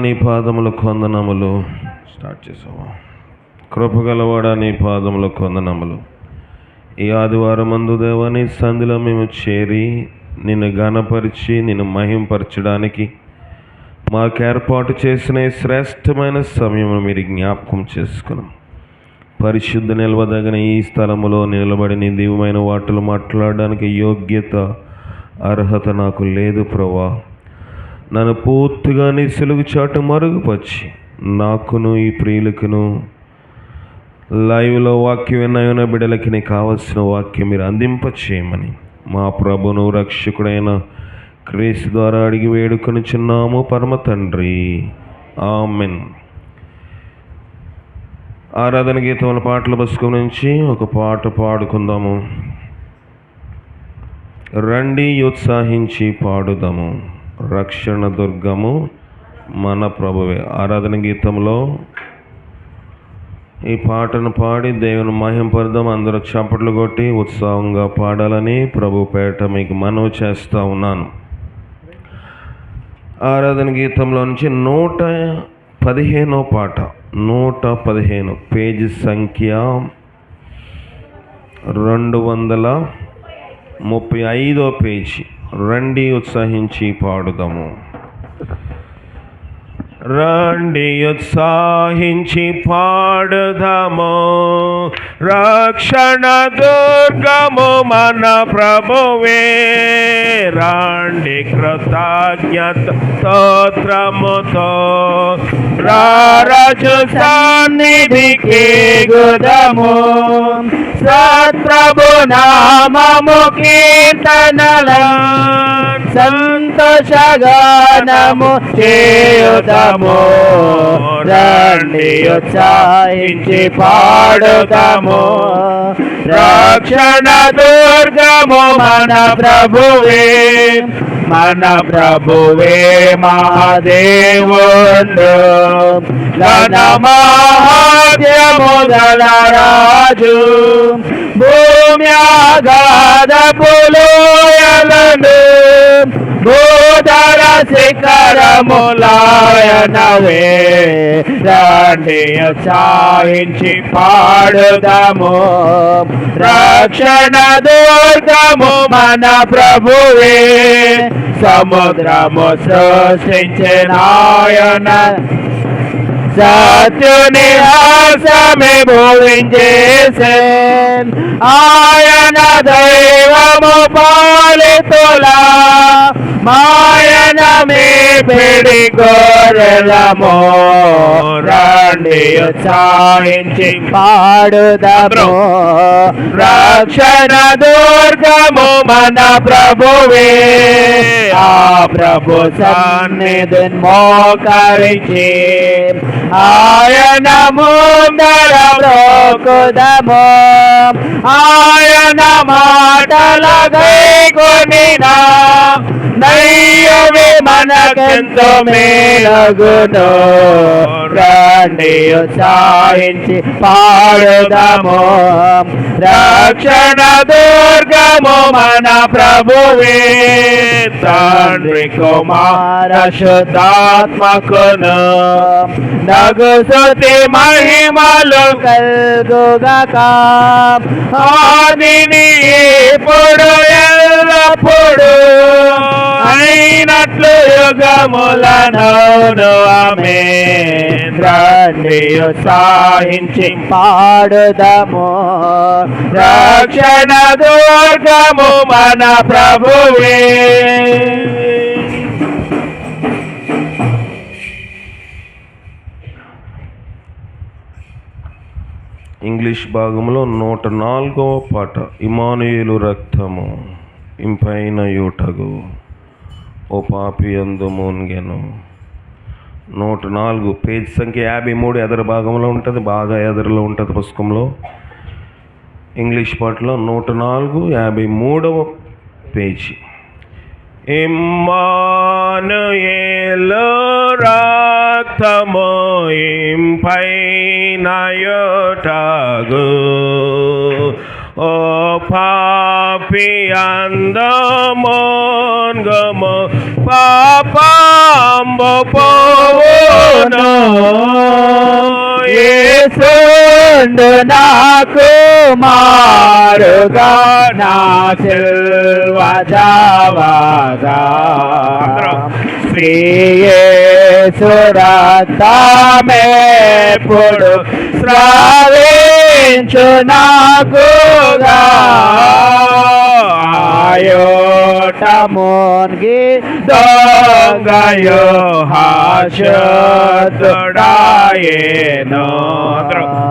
నీ పాదములకు వందనములు. స్టార్ట్ చేసావా? కృపగలవాడా నీ పాదములకు వందనములు. ఈ ఆదివారం మందు దేవా నీ సంధిలో మేము చేరి నిన్ను ఘనపరిచి నిన్ను మహింపరచడానికి మాకు ఏర్పాటు చేసిన ఈ శ్రేష్టమైన సమయం మీరు జ్ఞాపకం చేసుకున్నాం. పరిశుద్ధ నిలవదగిన ఈ స్థలములో నిలబడి నీ దివ్యమైన వాటిలో మాట్లాడడానికి యోగ్యత అర్హత నాకు లేదు ప్రభా. నన్ను పూర్తిగా నీ సిలుగు చాటు మరుగుపరిచి నాకును ఈ ప్రియులకును లైవ్లో వాక్యం విన్న బిడ్డలకి నీకు కావలసిన వాక్యం మీరు అందింపచేయమని మా ప్రభును రక్షకుడైన క్రీస్తు ద్వారా అడిగి వేడుకొనుచున్నాము పరమ తండ్రి, ఆమెన్. ఆరాధన గీతముల పాటల పుస్తకం నుంచి ఒక పాట పాడుకుందాము. రండి ఉత్సాహించి పాడుదాము, రక్షణ దుర్గము మన ప్రభువే. ఆరాధన గీతంలో ఈ పాటను పాడి దేవుని మహింపడదాం. అందరూ చప్పట్లు కొట్టి ఉత్సాహంగా పాడాలని ప్రభు పేట మీకు మనవి చేస్తూ ఉన్నాను. ఆరాధన గీతంలో నుంచి 115వ పాట, 115, పేజీ సంఖ్య 235వ పేజీ. రండి ఉత్సాహించి పాడుదాము. రండి ఉత్సాహించి పాడుదాము, రక్షణ దుర్గము మన ప్రభువే. రండి కృతజ్ఞత స్తోత్రముతో రారాజు సన్నిధికి గుదము. సత్ప్రభు నామము కీర్తనల సంతోషగానము చేయుదము. రండి ఉత్సాహించి పాడుదాము, రక్షణ దుర్గము మన ప్రభువే. మన ప్రభువే మహాదేవుడు, ఘన మహాత్మ్యము గల రాజు. భూమి ఆగాధపు లోయలను భూధర శిఖరములాయనవే. రండి ఉత్సాహించి పాడుదాము, రక్షణ దుర్గము మన ప్రభువే. సముద్రము సృష్టించిన సత్యుని హాసమే భూవించేసే. ఆయన దైవము పాలితులా మాయన మే పెడి గొర్రెలము. రండి ఉత్సాహించి పాడుదాము, రక్షణ దుర్గము మన ప్రభువే. ఆ ప్రభు సన్నిధిని మోకరించి ఆయన ముందర బ్రోకుదము. ఆయన మాటల గైకొనినా దైవమే మనకెంతో మేలగును. రండి ఉత్సాహించి పాడుదాము, రక్షణ దుర్గము మన ప్రభువే. తండ్రి కుమార శుద్ధాత్మకును నగు స్తుతి మహిమలు కల్గుగాక. ఆదిని ఇప్పుడు ఎల్లప్పుడు అయినట్లు యుగములనౌను ఆమేన్. రండి ఉత్సాహించి పాడుదాము, రక్షణ దుర్గము మన ప్రభువే. ఇంగ్లీష్ భాగంలో 104వ పాట, ఇమ్మానుయేలు రక్తము ఇంపైన యూటగు ఓ పాపి యందు మునిగెను. 104, పేజ్ సంఖ్య 53, ఎదరు భాగంలో ఉంటుంది, బాగా ఎదరులో ఉంటుంది పుస్తకంలో. ఇంగ్లీష్ పాటలో 104, 53వ పేజీ. ఇమ్మానుయేలు రక్తము ఇంపైన యూటగు ఓ పాపి యందు మునిగెను పాపంబు పోవును. యేసుండు నాకు మారుగా నా సిల్వ జావగా. శ్రీ యేసు రక్తమెప్పుడు స్రవించు నాకుగా. ఆయోట మున్గి దొంగయో హాషతుడాయేనో.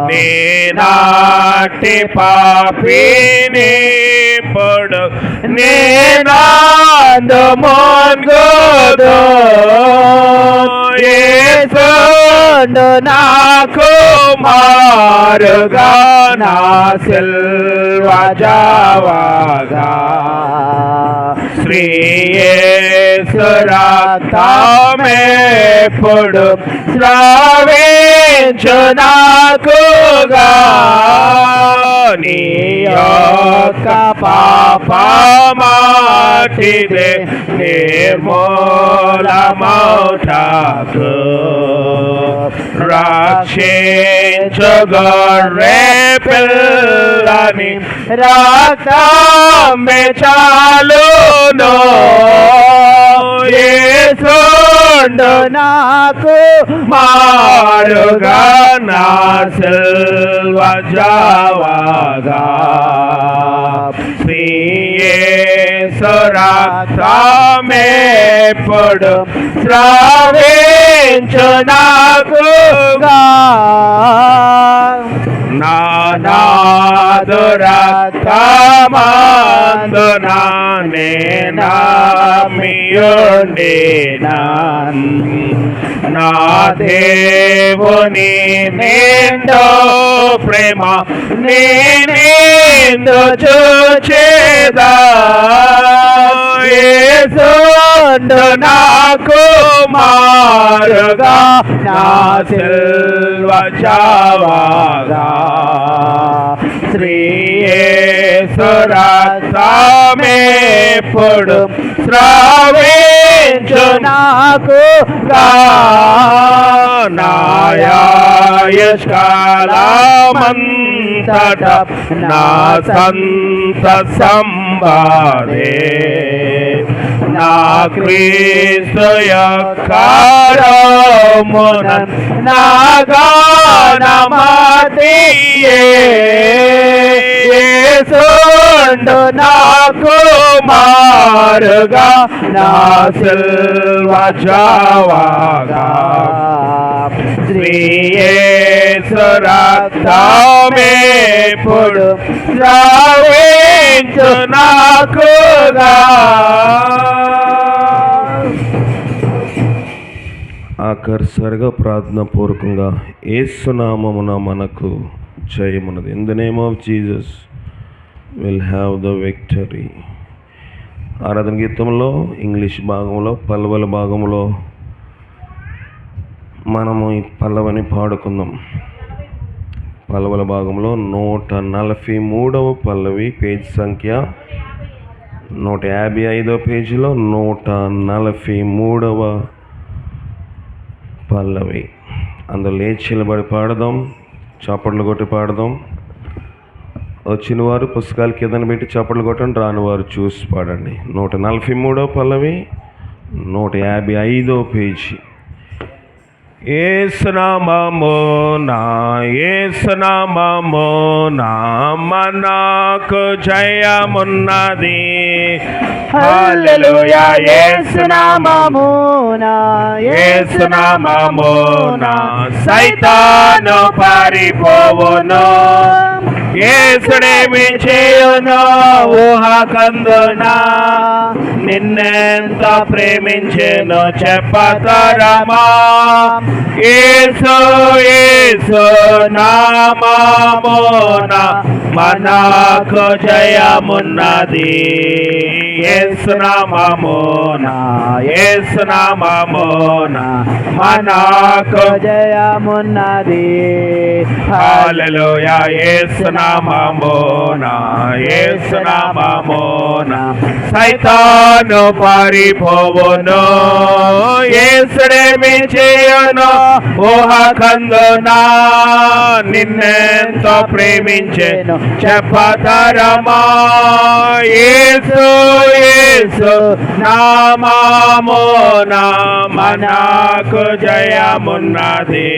నేనాటి పాపిని పొడు నేనాందు మున్గుదు. యేసుండు నాకు మారుగా నా సిల్వ జావగా. శ్రీ యేసు రక్తమెప్పుడు స్రవించు నాకుగా. నీ యొక్క పాపమాటిదే నిర్మూలమౌటకు. రక్షించు గొర్రె పిల్లని రక్తమే చాలును. యేసుండు నాకు మారుగా నా సిల్వ జావగా. శ్రీ యేసు రక్తమెప్పుడు స్రవించు నాకుగా. నానాదు రక్తమందున నేనమియుండినా. నా దేవుని నిండు ప్రేమ నేనిందు చూచేదా. యేసుండు నాకు మారుగా నా సిల్వ జావగా. శ్రీ యేసు రక్తమెప్పుడు స్రవించు నాకుగా. నాయాయుష్కాలమంతట నా సంత సంబాదే. నా క్రీస్తు యొక్క రొమ్మున నా గానమతియే. యేసుండు నాకు మారుగా నా సిల్వ జావగా. శ్రీ యేసు రక్తమెప్పుడు స్రవించు నాకుగా. ఆఖరిసారిగా ప్రార్థన పూర్వకంగా యేసు నామమున మనకు జయమున్నది. In the name of Jesus will have the victory. ఆరాధన గీతంలో ఇంగ్లీష్ భాగంలో పల్లవుల భాగంలో మనము ఈ పల్లవని పాడుకుందాం. పల్లవుల భాగంలో 143వ పల్లవి, పేజ్ సంఖ్య 155వ పేజీలో 143వ పల్లవి. అందులో లేచి నిలబడి పాడదాం, చప్పట్లు కొట్టి పాడదాం. వచ్చిన వారు పుస్తకాలు కిందన పెట్టి చప్పట్లు కొట్టండి, రాని వారు చూసి పాడండి. 143వ పల్లవి, 155వ పేజీ. యేసు నామమున యేసు నామమున మనకు జయమున్నది. హల్లెలూయా. యేసు నామమున యేసు నామమున సైతాను పారిపోవును. యేసుడేమి చేయును ఊహకందునా. నిన్నెంత ప్రేమించెను చెప్పతరమా. యేసు యేసు నామమున మనకు జయమున్నది. యేసు నామమున యేసు నామమున మనకు జయమున్నది. హల్లెలూయా. యేసు నామమున యేసు నామమున సైతాను పారిపోవును యేసుడేమి చేయను ఊహ కందునా నిన్నెంతో ప్రేమించెను చెప్పతరమా యేసు యేసు నామమున మనకు జయమున్నది.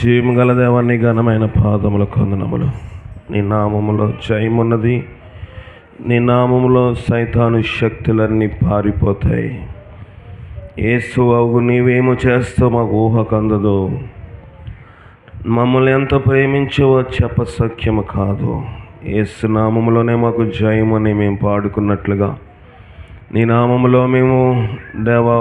జీవము గల దేవాన్ని ఘనమైన పాదముల కొందనములు. నీ నామములో జయమున్నది. నీ నామములో సైతాను శక్తులన్నీ పారిపోతాయి. యేసు అవుగు నీవేమో చేస్తావు మాకు ఊహ కందదు. మమ్మల్ని ఎంత ప్రేమించవో చెప్పసఖ్యము కాదు. యేసు నామములోనే మాకు జయమని మేము పాడుకున్నట్లుగా నీ నామములో మేము దేవా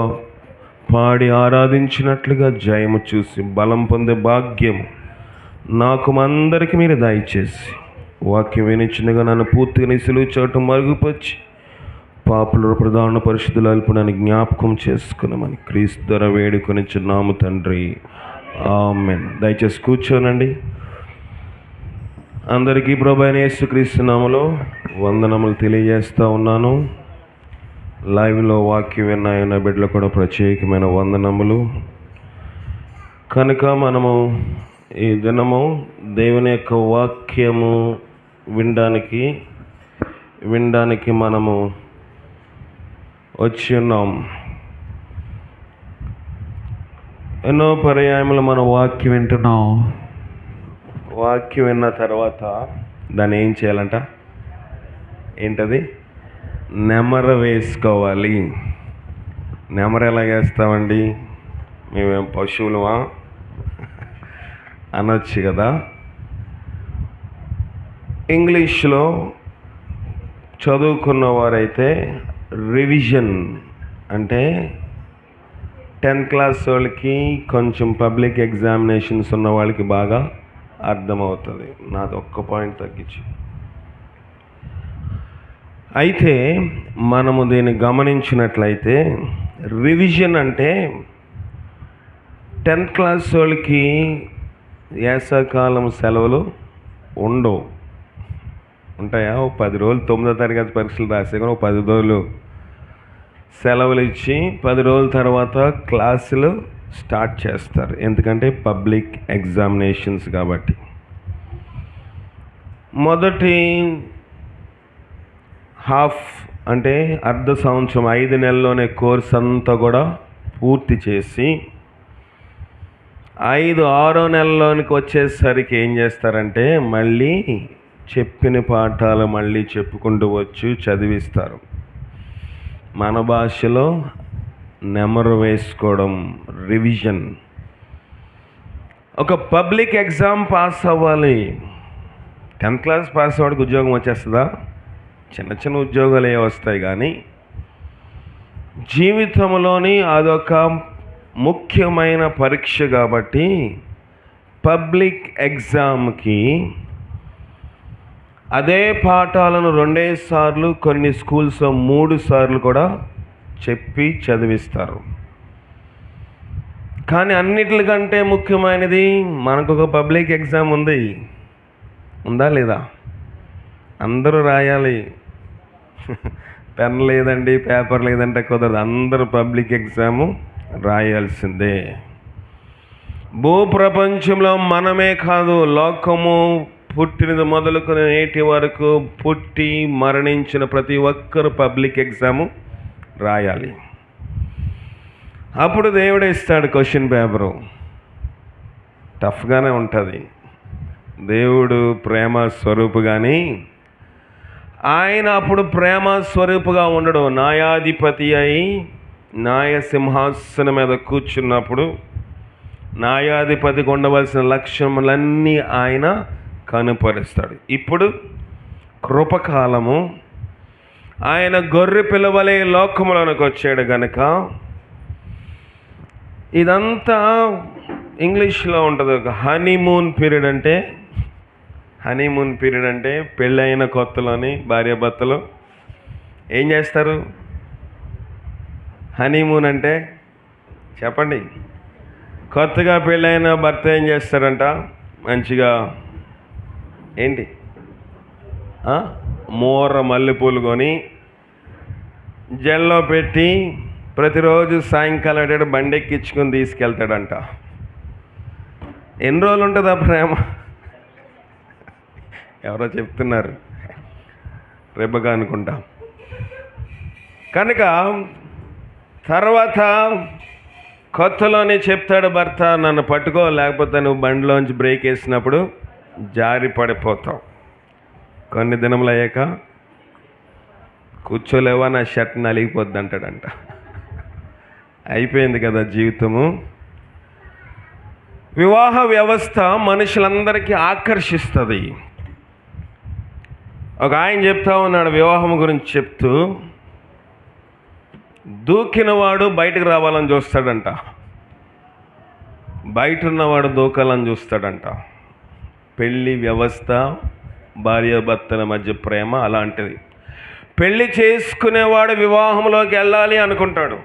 పాడి ఆరాధించినట్లుగా జయము చూసి బలం పొందే భాగ్యము నాకు అందరికీ మీరు దయచేసి వాక్యం వినిచ్చినగా నన్ను పూర్తిగా నీ సిలువ చాటు మరుగుపరిచి పాపుల ప్రధాన పరిశుద్ధులు అల్పునని జ్ఞాపకం చేసుకున్నామని క్రీస్తు ధర వేడుకొని చిన్నాము తండ్రి, ఆమేన్. దయచేసి కూర్చోనండి. అందరికీ ప్రభువైన యేసుక్రీస్తు నామములో వందనములు తెలియజేస్తూ ఉన్నాను. లైవ్లో వాక్యం విన్న బిడ్డలు కూడా ప్రత్యేకమైన వందనములు. కనుక మనము ఈ దినము దేవుని యొక్క వాక్యము వినడానికి మనము వచ్చి ఉన్నాం. ఎన్నో పర్యాయములు మనం వాక్యం వింటున్నాం. వాక్యం విన్న తర్వాత దాన్ని ఏం చేయాలంట? ఏంటది? నెమర వేసుకోవాలి. నెమర ఎలా వేస్తామండి? మేమేం పశువులమా అనొచ్చు కదా. ఇంగ్లీష్లో చదువుకున్న వారైతే రివిజన్ అంటే 10th క్లాస్ వాళ్ళకి, కొంచెం పబ్లిక్ ఎగ్జామినేషన్స్ ఉన్న వాళ్ళకి బాగా అర్థమవుతుంది. నాది ఒక్క పాయింట్ తగ్గించి. అయితే మనము దీన్ని గమనించినట్లయితే రివిజన్ అంటే 10th క్లాస్ వాళ్ళకి వేసవకాలం సెలవులు ఉండవు. ఉంటాయా? 10 రోజులు 9వ తరగతి పరీక్షలు రాసే కానీ 10 రోజులు సెలవులు ఇచ్చి 10 రోజుల తర్వాత క్లాసులు స్టార్ట్ చేస్తారు. ఎందుకంటే పబ్లిక్ ఎగ్జామినేషన్స్ కాబట్టి. మొదటి హాఫ్ అంటే అర్ధ సంవత్సరం 5 నెలల్లోనే కోర్స్ అంతా కూడా పూర్తి చేసి 5-6 నెలల్లోనికి వచ్చేసరికి ఏం చేస్తారంటే మళ్ళీ చెప్పిన పాఠాలు మళ్ళీ చెప్పుకుంటూ వచ్చి చదివిస్తారు. మన భాషలో నెమరు వేసుకోవడం, రివిజన్. ఒక పబ్లిక్ ఎగ్జామ్ పాస్ అవ్వాలి. 10th క్లాస్ పాస్ అవ్వడానికి ఉద్యోగం వచ్చేస్తుందా? చిన్న చిన్న ఉద్యోగాలు వస్తాయి. కానీ జీవితంలోని అదొక ముఖ్యమైన పరీక్ష కాబట్టి పబ్లిక్ ఎగ్జామ్కి అదే పాఠాలను 2 సార్లు, కొన్ని స్కూల్స్లో 3 సార్లు కూడా చెప్పి చదివిస్తారు. కానీ అన్నిటికంటే ముఖ్యమైనది మనకు ఒక పబ్లిక్ ఎగ్జామ్ ఉంది. ఉందా లేదా? అందరూ రాయాలి. పెన్ లేదండి, పేపర్ లేదంటే కుదరదు. అందరూ పబ్లిక్ ఎగ్జాము రాయాల్సిందే. భూప్రపంచంలో మనమే కాదు, లోకము పుట్టినది మొదలుకొని నేటి వరకు పుట్టి మరణించిన ప్రతి ఒక్కరు పబ్లిక్ ఎగ్జాము రాయాలి. అప్పుడు దేవుడే ఇస్తాడు క్వశ్చన్ పేపరు. టఫ్గానే ఉంటుంది. దేవుడు ప్రేమ స్వరూపు, కానీ ఆయన అప్పుడు ప్రేమ స్వరూపుగా ఉండడు. న్యాయాధిపతి అయి న్యాయ సింహాసనం మీద కూర్చున్నప్పుడు న్యాయాధిపతికి ఉండవలసిన లక్షణములన్నీ ఆయన కనుపరుస్తాడు. ఇప్పుడు కృపకాలము. ఆయన గొర్రె పిల్లవలే లోకములోనికి వచ్చాడు గనుక ఇదంతా ఇంగ్లీష్లో ఉంటుంది. ఒక హనీమూన్ పీరియడ్ అంటే పెళ్ళైన కొత్తలోని భార్యాభర్తలు ఏం చేస్తారు? హనీమూన్ అంటే చెప్పండి. కొత్తగా పెళ్ళైన భర్త ఏం చేస్తారంట? మంచిగా ఏంటి మోర మల్లెపూలు కొని జల్లో పెట్టి ప్రతిరోజు సాయంకాలం అయ్యాడు బండి ఎక్కించుకొని తీసుకెళ్తాడంట. ఎన్ని రోజులు ఉంటుంది ఆ ప్రేమ? ఎవరో చెప్తున్నారు, రేపగా అనుకుంటా. కనుక తర్వాత కొత్తలోనే చెప్తాడు భర్త, నన్ను పట్టుకో, లేకపోతే నువ్వు బండిలోంచి బ్రేక్ వేసినప్పుడు జారి పడిపోతావు. కొన్ని దినములు అయ్యాక కూర్చోలేవా, నా షర్ట్ నలిగిపోద్ది అంటాడంట. అయిపోయింది కదా జీవితము. వివాహ వ్యవస్థ మనుషులందరికీ ఆకర్షిస్తుంది. ఒక ఆయన చెప్తా ఉన్నాడు వివాహం గురించి చెప్తూ, దూకినవాడు బయటకు రావాలని చూస్తాడంట, బయట ఉన్నవాడు దూకాలని చూస్తాడంట. పెళ్ళి వ్యవస్థ భార్యాభర్తల మధ్య ప్రేమ అలాంటిది. పెళ్ళి చేసుకునేవాడు వివాహంలోకి వెళ్ళాలి అనుకుంటాడు.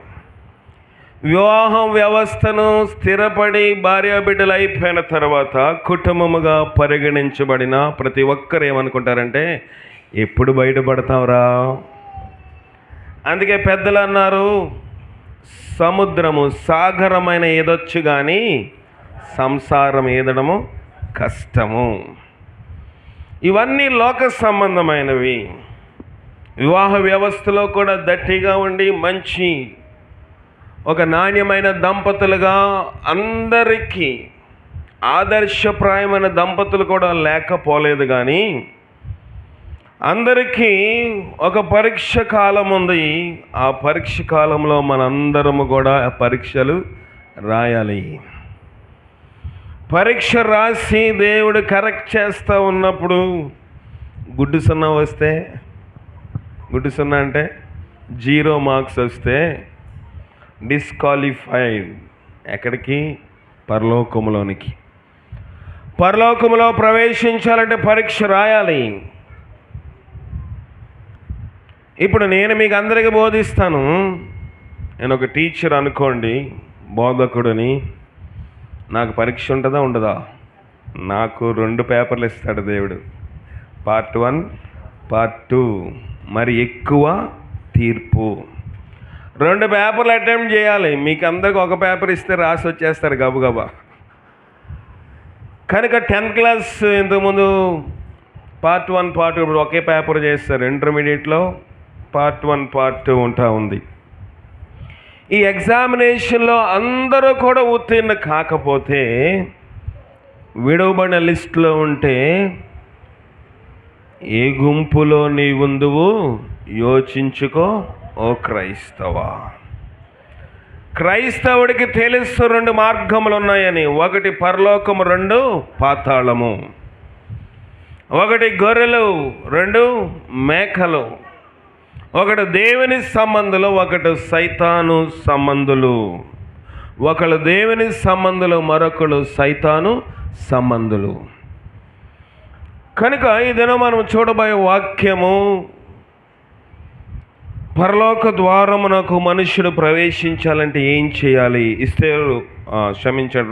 వివాహం వ్యవస్థను స్థిరపడి భార్యాబిడ్డలు అయిపోయిన తర్వాత కుటుంబముగా పరిగణించబడిన ప్రతి ఒక్కరు ఏమనుకుంటారంటే, ఎప్పుడు బయటపడతావురా? అందుకే పెద్దలు అన్నారు, సముద్రము సాగరమైన ఈదొచ్చు కానీ సంసారం ఈదడము కష్టము. ఇవన్నీ లోక సంబంధమైనవి. వివాహ వ్యవస్థలో కూడా దట్టిగా ఉండి మంచి ఒక నాణ్యమైన దంపతులుగా అందరికీ ఆదర్శప్రాయమైన దంపతులు కూడా లేకపోలేదు. కానీ అందరికీ ఒక పరీక్ష కాలం ఉంది. ఆ పరీక్ష కాలంలో మనందరము కూడా పరీక్షలు రాయాలి. పరీక్ష రాసి దేవుడు కరెక్ట్ చేస్తూ ఉన్నప్పుడు గుడ్డు సున్నా వస్తే, గుడ్డు సున్నా అంటే 0 మార్క్స్ వస్తే డిస్క్వాలిఫైడ్. ఎక్కడికి? పరలోకములోనికి. పరలోకములో ప్రవేశించాలంటే పరీక్ష రాయాలి. ఇప్పుడు నేను మీకు అందరికీ బోధిస్తాను. నేను ఒక టీచర్ అనుకోండి, బోధకుడిని. నాకు పరీక్ష ఉంటుందా ఉండదా? నాకు 2 పేపర్లు ఇస్తాడు దేవుడు, పార్ట్ 1 పార్ట్ 2. మరి ఎక్కువ తీర్పు. 2 పేపర్లు అటెంప్ట్ చేయాలి. మీకు అందరికి ఒక పేపర్ ఇస్తే రాసి వచ్చేస్తారు గబగబా. కనుక 10th క్లాస్ ఇంతకుముందు పార్ట్ 1 పార్ట్ 2 ఒకే పేపర్ చేస్తారు. ఇంటర్మీడియట్లో పార్ట్ 1 పార్ట్ 2 ఉంటా ఉంది. ఈ ఎగ్జామినేషన్లో అందరూ కూడా ఉత్తీర్ణ కాకపోతే, విడవబడిన లిస్టులో ఉంటే, ఏ గుంపులో నీవుందువు యోచించుకో ఓ క్రైస్తవా. క్రైస్తవుడికి తెలుసు 2 మార్గములు ఉన్నాయని. 1 పరలోకము, 2 పాతాళము. 1 గొర్రెలు, 2 మేకలు. 1 దేవుని సంబంధులు, 1 సైతాను సంబంధులు. 1 దేవుని సంబంధులు, మరొకరు సైతాను సంబంధులు. కనుక ఈ దినం మనం చూడబోయే వాక్యము, పరలోక ద్వారమునకు మనుష్యుడు ప్రవేశించాలంటే ఏం చేయాలి?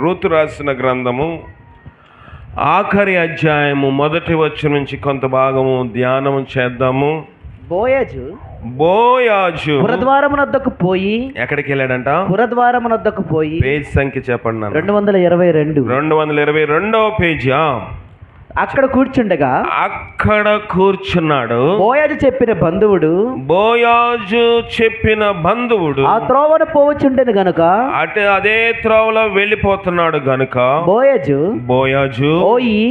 రూతు రాసిన గ్రంథము ఆఖరి అధ్యాయము 1వ వచనం నుంచి కొంత భాగము ధ్యానము చేద్దాము. బోయాజు పురద్వారమునొద్దకు పోయి. ఎక్కడికి వెళ్ళాడంట? పురద్వారమునొద్దకు పోయి. పేజ్ సంఖ్య చెప్పండి. 222. 222వ పేజీ. అక్కడ కూర్చున్నాడు. బోయాజు చెప్పిన బంధువుడు ఆ త్రోవను పోవచుండెను గనుక, అదే త్రోవలో వెళ్ళిపోతున్నాడు గనుక బోయాజు ఓయి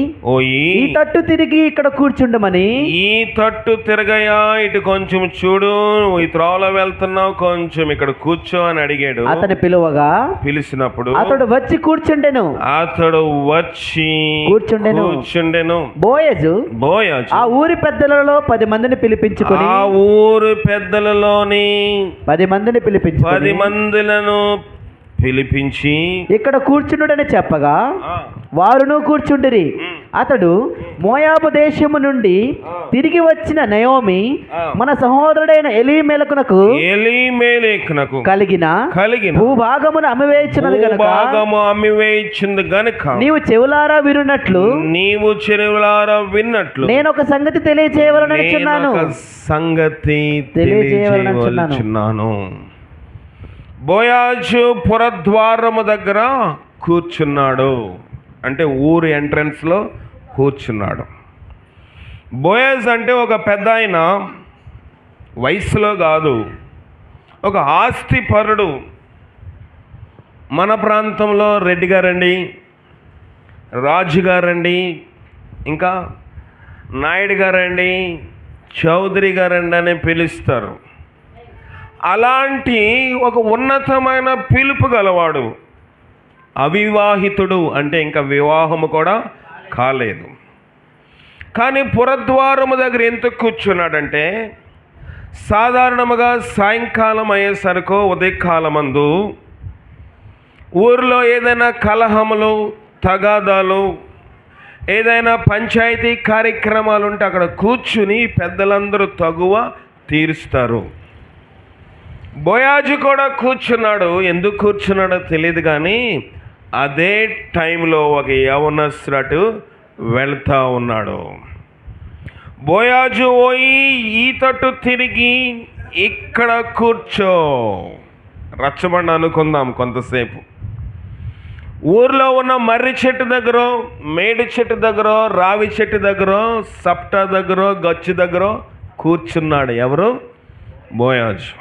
ఈ తట్టు తిరిగి ఇక్కడ కూర్చుండమని. ఈ తట్టు తిరగయా, ఇటు కొంచెం చూడు, ఈ త్రోవలో వెళ్తున్నావు, కొంచెం ఇక్కడ కూర్చో అని అడిగాడు. అతను పిలిచినప్పుడు అతడు వచ్చి కూర్చుండెను. బోయజు ఆ ఊరి పెద్దలలో 10 మందిని పిలిపించుకొని, ఆ ఊరి పెద్దలలోని 10 మందిని 10 మందిలను పిలిపించి ఇక్కడ కూర్చుండుడని చెప్పగా వారును కూర్చుండిరి. అతడు మోయాబు దేశము నుండి తిరిగి వచ్చిన నయోమి మన సహోదరుడైన ఎలీమెలెకునకు కలిగిన భూభాగమును అమ్మివేయించినది గనుక అమ్మివేయించింది గనుక నీవు చెవులారా వినున్నట్లు నేను ఒక సంగతి తెలియజేయవలననుచున్నాను. బోయాజు పురద్వారము దగ్గర కూర్చున్నాడు, అంటే ఊరు ఎంట్రన్స్లో కూర్చున్నాడు. బోయాజ్ అంటే ఒక పెద్ద ఆయన, వయసులో కాదు, ఒక ఆస్తిపరుడు. మన ప్రాంతంలో రెడ్డి గారండి, రాజు గారండి, ఇంకా నాయుడు గారండి, చౌదరి గారండి అని పిలుస్తారు. అలాంటి ఒక ఉన్నతమైన పిలుపు గలవాడు, అవివాహితుడు, అంటే ఇంకా వివాహము కూడా కాలేదు. కానీ పురద్వారము దగ్గర ఎందుకు కూర్చున్నాడంటే, సాధారణముగా సాయంకాలం అయ్యేసరికి ఉదయకాలమందు ఊరిలో ఏదైనా కలహములు, తగాదాలు, ఏదైనా పంచాయతీ కార్యక్రమాలు ఉంటే అక్కడ కూర్చుని పెద్దలందరూ తగువ తీరుస్తారు. బోయాజు కూడా కూర్చున్నాడు. ఎందుకు కూర్చున్నాడో తెలియదు, కానీ అదే టైంలో ఒక యవనస్తుడు వెళ్తా ఉన్నాడు. బోయాజు పోయి ఈ తట్టు తిరిగి ఇక్కడ కూర్చో, రచ్చబండ అనుకుందాం కొంతసేపు. ఊర్లో ఉన్న మర్రి చెట్టు దగ్గర, మేడి చెట్టు దగ్గర, రావి చెట్టు దగ్గర, సప్టా దగ్గర, గచ్చు దగ్గర కూర్చున్నాడు. ఎవరు? బోయాజు.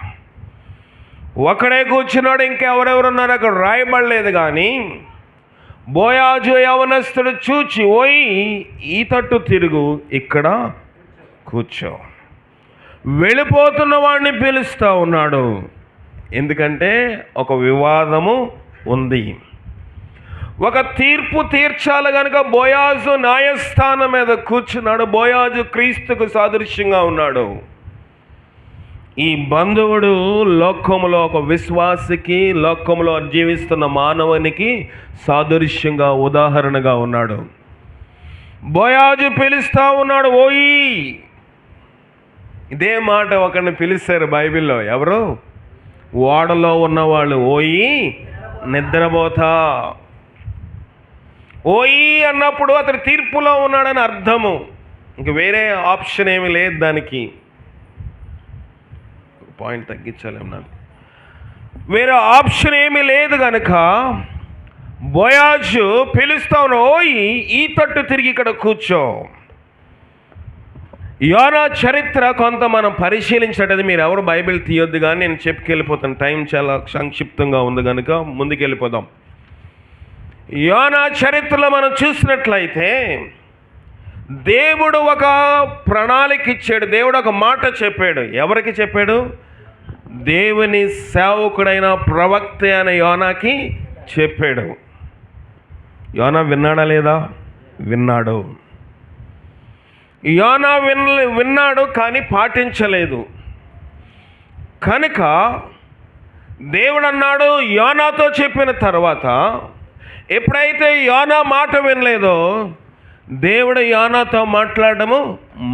ఒకడే కూర్చున్నాడు, ఇంకెవరెవరున్నారు అక్కడ రాయబడలేదు. కానీ బోయాజు యవనస్తుడు చూచి, ఓయి ఈ తట్టు తిరుగు, ఇక్కడ కూర్చో. వెళ్ళిపోతున్న వాడిని పిలుస్తూ ఉన్నాడు, ఎందుకంటే ఒక వివాదము ఉంది, ఒక తీర్పు తీర్చాలి కనుక బోయాజు న్యాయస్థానం మీద కూర్చున్నాడు. బోయాజు క్రీస్తుకు సాదృశ్యంగా ఉన్నాడు. ఈ బంధువుడు లోకములో ఒక విశ్వాసికి, లోకములో జీవిస్తున్న మానవునికి సాదృశ్యంగా, ఉదాహరణగా ఉన్నాడు. బోయాజు పిలుస్తూ ఉన్నాడు, ఓయి. ఇదే మాట ఒకరిని పిలిచారు బైబిల్లో. ఎవరు? ఓడలో ఉన్నవాళ్ళు. ఓయి నిద్రపోతా. ఓయి అన్నప్పుడు అతడు తీర్పులో ఉన్నాడని అర్థము, ఇంక వేరే ఆప్షన్ ఏమీ లేదు దానికి. పాయింట్ తగ్గించాలేమన్నా, వేరే ఆప్షన్ ఏమీ లేదు కనుక బోయాజు పిలుస్తా ఉన్నాడు, ఓయి ఈ తట్టు తిరిగి ఇక్కడ కూర్చో. యోనా చరిత్ర కొంత మనం పరిశీలించటది. మీరు ఎవరు బైబిల్ తీయొద్దు, కానీ నేను చెప్పుకెళ్ళిపోతాను, టైం చాలా సంక్షిప్తంగా ఉంది కనుక ముందుకెళ్ళిపోదాం. యోనా చరిత్రలో మనం చూసినట్లయితే దేవుడు ఒక ప్రణాళిక ఇచ్చాడు. దేవుడు ఒక మాట చెప్పాడు. ఎవరికి చెప్పాడు? దేవుని సేవకుడైన ప్రవక్త అయిన యోనాకి చెప్పాడు. యోనా విన్నాడా లేదా? విన్నాడు. యోనా విన్నాడు, కానీ పాటించలేదు. కనుక దేవుడు అన్నాడు, యోనాతో చెప్పిన తర్వాత ఎప్పుడైతే యోనా మాట వినలేదో దేవుడు యోనాతో మాట్లాడము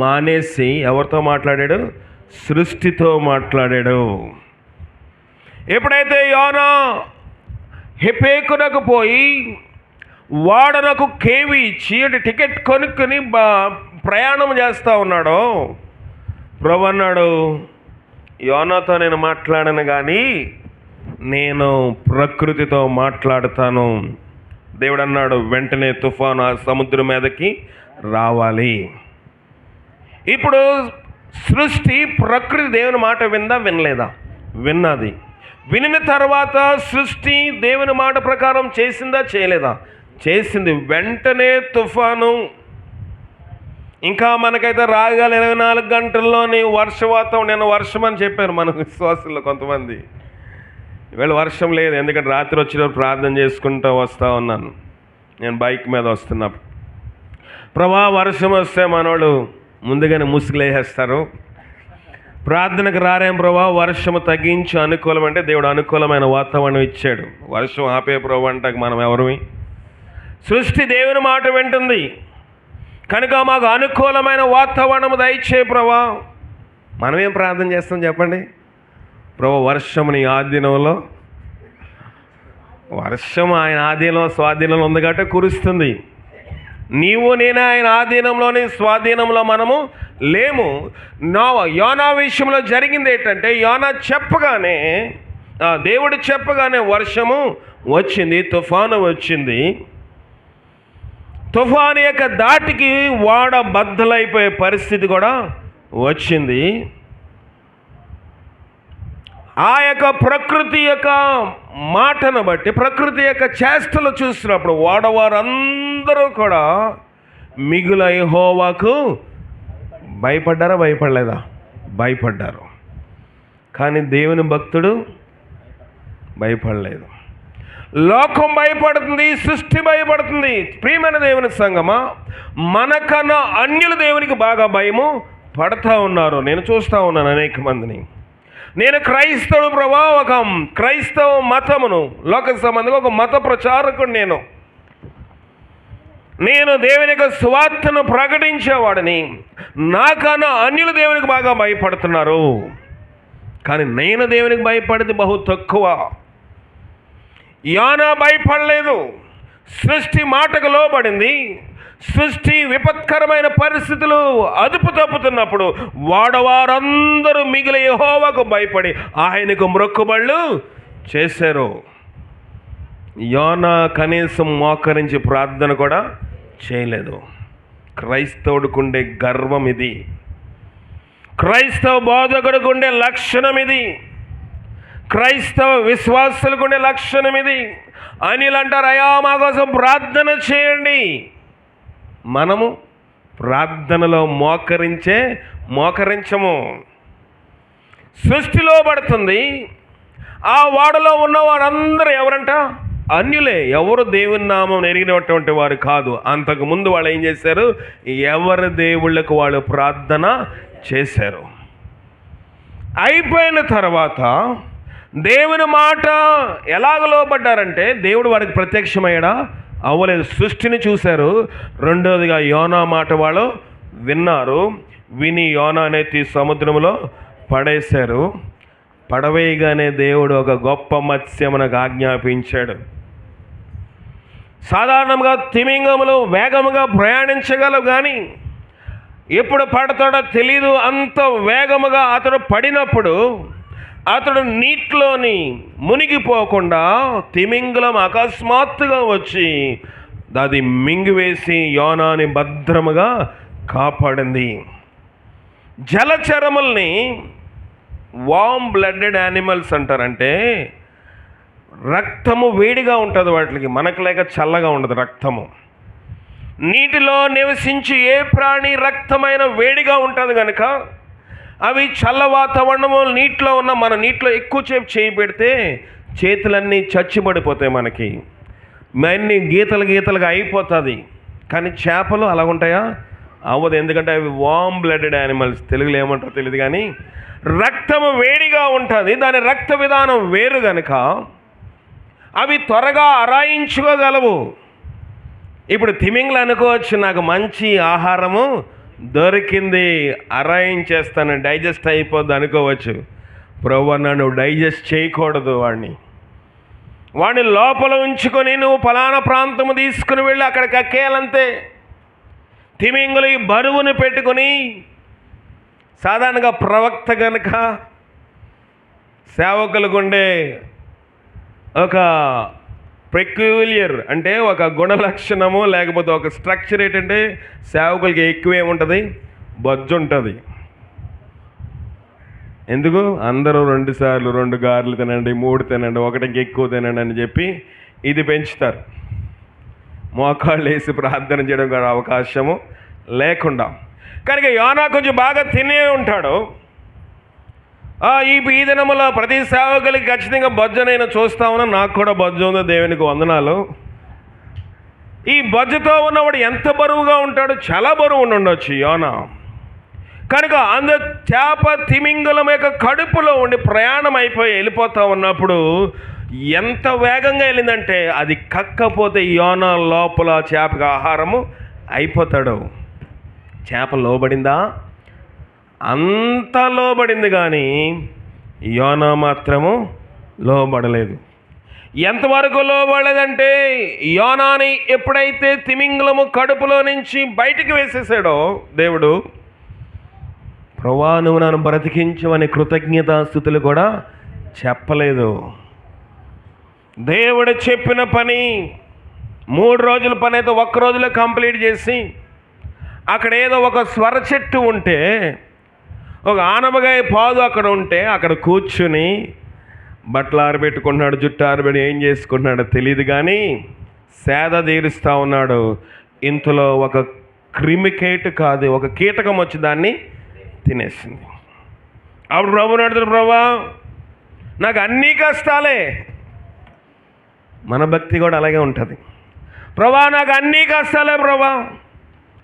మానేసి ఎవరితో మాట్లాడాడు? సృష్టితో మాట్లాడాడు. ఎప్పుడైతే యోనా హెపేకునకు పోయి వాడనకు కేవి ఇచ్చి, అంటే టికెట్ కొనుక్కొని ప్రయాణం చేస్తూ ఉన్నాడో, ప్రభు అన్నాడు, యోనాతో నేను మాట్లాడను, కానీ నేను ప్రకృతితో మాట్లాడతాను. దేవుడు అన్నాడు, వెంటనే తుఫాను ఆ సముద్రం మీదకి రావాలి. ఇప్పుడు సృష్టి, ప్రకృతి దేవుని మాట విందా? వినలేదా? విన్నది. వినిన తర్వాత సృష్టి దేవుని మాట ప్రకారం చేసిందా? చేయలేదా? చేసింది. వెంటనే తుఫాను. ఇంకా మనకైతే రాగల 24 గంటల్లోని వర్షవాతం. నేను వర్షం అని చెప్పాను మన విశ్వాసుల్లో కొంతమంది. ఇవాళ వర్షం లేదు, ఎందుకంటే రాత్రి వచ్చినప్పుడు ప్రార్థన చేసుకుంటూ వస్తూ ఉన్నాను. నేను బైక్ మీద వస్తున్నా. ప్రభా వర్షం వస్తే మనోళ్ళు ముందుగానే ముసుగులేసేస్తారు. ప్రార్థనకు రారేం ప్రభా, వర్షము తగ్గించి అనుకూలం అంటే దేవుడు అనుకూలమైన వాతావరణం ఇచ్చాడు. వర్షం ఆపే ప్రభు అంటే మనం ఎవరిమి? సృష్టి దేవుని మాట వింటుంది. కనుక మాకు అనుకూలమైన వాతావరణం దయచే ప్రభా. మనమేం ప్రార్థన చేస్తాం చెప్పండి? ప్రభు వర్షం నీ ఆధీనంలో, వర్షం ఆయన ఆధీనంలో స్వాధీనంలో ఉంది కాబట్టి కురుస్తుంది. నీవు నేను ఆయన ఆధీనంలోని స్వాధీనంలో మనము లేము. యోనా విషయంలో జరిగింది ఏంటంటే, యోనా చెప్పగానే, దేవుడు చెప్పగానే వర్షము వచ్చింది, తుఫాను వచ్చింది. తుఫాను యొక్క దాటికి వాడ బద్దలైపోయే పరిస్థితి కూడా వచ్చింది. ఆ యొక్క ప్రకృతి యొక్క మాటను బట్టి, ప్రకృతి యొక్క చేష్టలు చూసినప్పుడు వాడవారందరూ కూడా మిగుల యెహోవాకు భయపడ్డారా? భయపడలేదా? భయపడ్డారు. కానీ దేవుని భక్తుడు భయపడలేదు. లోకం భయపడుతుంది, సృష్టి భయపడుతుంది. ప్రియమైన దేవుని సంగమా, మనకన్నా అన్యులు దేవునికి బాగా భయము పడతా ఉన్నారు. నేను చూస్తూ ఉన్నాను అనేక మందిని. నేను క్రైస్తవుడు ప్రభా, ఒక క్రైస్తవ మతమును, లోక సంబంధంగా ఒక మత ప్రచారకుడు. నేను దేవుని యొక్క సువార్తను ప్రకటించేవాడిని. నాకన్నా అన్యులు దేవునికి బాగా భయపడుతున్నారు. కానీ నేను దేవునికి భయపడేది బహు తక్కువ. యోనా భయపడలేదు. సృష్టి మాటకు లోబడింది. సృష్టి విపత్కరమైన పరిస్థితులు అదుపు తప్పుతున్నప్పుడు వాడవారందరూ మిగిలిన యెహోవాకు భయపడి ఆయనకు మొక్కుబళ్ళు చేశారు. యోనా కనీసం మోకరించి ప్రార్థన కూడా చేయలేదు. క్రైస్తవుడికి గర్వం ఇది. క్రైస్తవ బోధకుడికి ఉండే లక్షణం ఇది. క్రైస్తవ విశ్వాసులకు ఉండే లక్షణం ఇది. అనిల్ అంటారు, అయ్యా మా కోసం ప్రార్థన చేయండి. మనము ప్రార్థనలో మోకరించము. సృష్టిలో పడుతుంది. ఆ వాడలో ఉన్న వారందరూ ఎవరంట? అన్యులే. ఎవరు దేవుని నామం ఎరిగినటువంటి వారు కాదు. అంతకుముందు వాళ్ళు ఏం చేశారు? ఎవరి దేవుళ్ళకు వాళ్ళు ప్రార్థన చేశారు. అయిపోయిన తర్వాత దేవుని మాట ఎలాగ లోబడ్డారంటే, దేవుడు వారికి ప్రత్యక్షమయ్యాడా? అవ్వలేదు. సృష్టిని చూశారు. రెండోదిగా యోనా మాట వాళ్ళు విన్నారు. విని యోనానెత్తి సముద్రంలో పడేశారు. పడవేయగానే దేవుడు ఒక గొప్ప మత్స్యమునకు ఆజ్ఞాపించాడు. సాధారణంగా తిమింగములు వేగముగా ప్రయాణించగలవు, కానీ ఎప్పుడు పడతాడో తెలీదు. అంత వేగముగా అతడు పడినప్పుడు అతడు నీటిలోని మునిగిపోకుండా తిమింగలం అకస్మాత్తుగా వచ్చి అది మింగివేసి యోనాని భద్రముగా కాపాడింది. జలచరముల్ని వామ్ బ్లడెడ్ యానిమల్స్ అంటారంటే, రక్తము వేడిగా ఉంటుంది వాటికి, మనకు లేక చల్లగా ఉండదు రక్తము. నీటిలో నివసించి ఏ ప్రాణి రక్తమైన వేడిగా ఉంటుంది కనుక అవి చల్ల వాతావరణము నీటిలో ఉన్న, మన నీటిలో ఎక్కువసేపు చేయి పెడితే చేతులన్నీ చచ్చిపడిపోతాయి, మనకి అన్నీ గీతలుగా అయిపోతుంది. కానీ చేపలు అలా ఉంటాయా? అవ్వదు. ఎందుకంటే అవి వామ్ బ్లడెడ్ యానిమల్స్. తెలుగులో ఏమంటారో తెలియదు, కానీ రక్తము వేడిగా ఉంటుంది. దాని రక్త విధానం వేరు కనుక అవి త్వరగా అరాయించుకోగలవు. ఇప్పుడు తిమింగలు అనుకోవచ్చు, నాకు మంచి ఆహారము దొరికింది, అరాయించేస్తాను, డైజెస్ట్ అయిపోద్ది అనుకోవచ్చు. ప్రభువా, నన్ను డైజెస్ట్ చేయకూడదు. వాడిని లోపల ఉంచుకొని నువ్వు ఫలానా ప్రాంతము తీసుకుని వెళ్ళి అక్కడ కక్కేయాలంతే. తిమింగలు ఈ బరువును పెట్టుకొని, సాధారణంగా ప్రవక్త కనుక సేవకులకు ఉండే ఒక పెక్యులియర్ అంటే ఒక గుణలక్షణము, లేకపోతే ఒక స్ట్రక్చర్ ఏంటంటే, సేవకులకి ఎక్కువేముంటుంది? బొజ్జు ఉంటుంది. ఎందుకు? అందరూ 2 సార్లు 2 గారెలు తినండి, 3 తినండి, ఒకటికి ఎక్కువ తినండి అని చెప్పి ఇది పెంచుతారు. మోకాళ్ళు వేసి ప్రార్థన చేయడం కూడా అవకాశము లేకుండా. కనుక యోనా కొంచెం బాగా తినే ఉంటాడు. ఈ దినములో ప్రతి సేవకులకి ఖచ్చితంగా బొజ్జు నేను చూస్తా ఉన్నా. నాకు కూడా బొజ్జు ఉందో, దేవునికి వందనాలు. ఈ బొజ్జుతో ఉన్నవాడు ఎంత బరువుగా ఉంటాడు? చాలా బరువు ఉండొచ్చు యోనా. కనుక చేప తిమింగలం యొక్క కడుపులో ఉండి ప్రయాణం అయిపోయి వెళ్ళిపోతూ ఉన్నప్పుడు ఎంత వేగంగా వెళ్ళిందంటే, అది కక్కపోతే యోనా లోపల చేపకి ఆహారము అయిపోతాడు. చేప లోబడిందా? అంత లోబడింది, కానీ యోనా మాత్రము లోబడలేదు. ఎంతవరకు లోబడలేదంటే, యోనాని ఎప్పుడైతే తిమింగలము కడుపులో నుంచి బయటికి వేసేసాడో దేవుడు, ప్రభువా నువ్వు నన్ను బ్రతికించవని కృతజ్ఞతాస్తుతులు కూడా చెప్పలేదు. దేవుడు చెప్పిన పని 3 రోజుల పని అయితే 1 రోజులో కంప్లీట్ చేసి, అక్కడ ఏదో ఒక స్వర చెట్టు ఉంటే, ఒక ఆనపకాయ పాదు అక్కడ ఉంటే అక్కడ కూర్చుని బట్టలు ఆరబెట్టుకుంటున్నాడు, జుట్టు ఆరబెట్టి ఏం చేసుకుంటున్నాడో తెలియదు, కానీ సేద తీరుస్తూ ఉన్నాడు. ఇంతలో ఒక క్రిమికేట్ కాదు, ఒక కీటకం వచ్చి దాన్ని తినేసింది. అప్పుడు ప్రభు నడుతున్న, ప్రభా నాకు అన్నీ కష్టాలే. మన భక్తి కూడా అలాగే ఉంటుంది. ప్రభా నాకు అన్నీ కష్టాలే ప్రభా.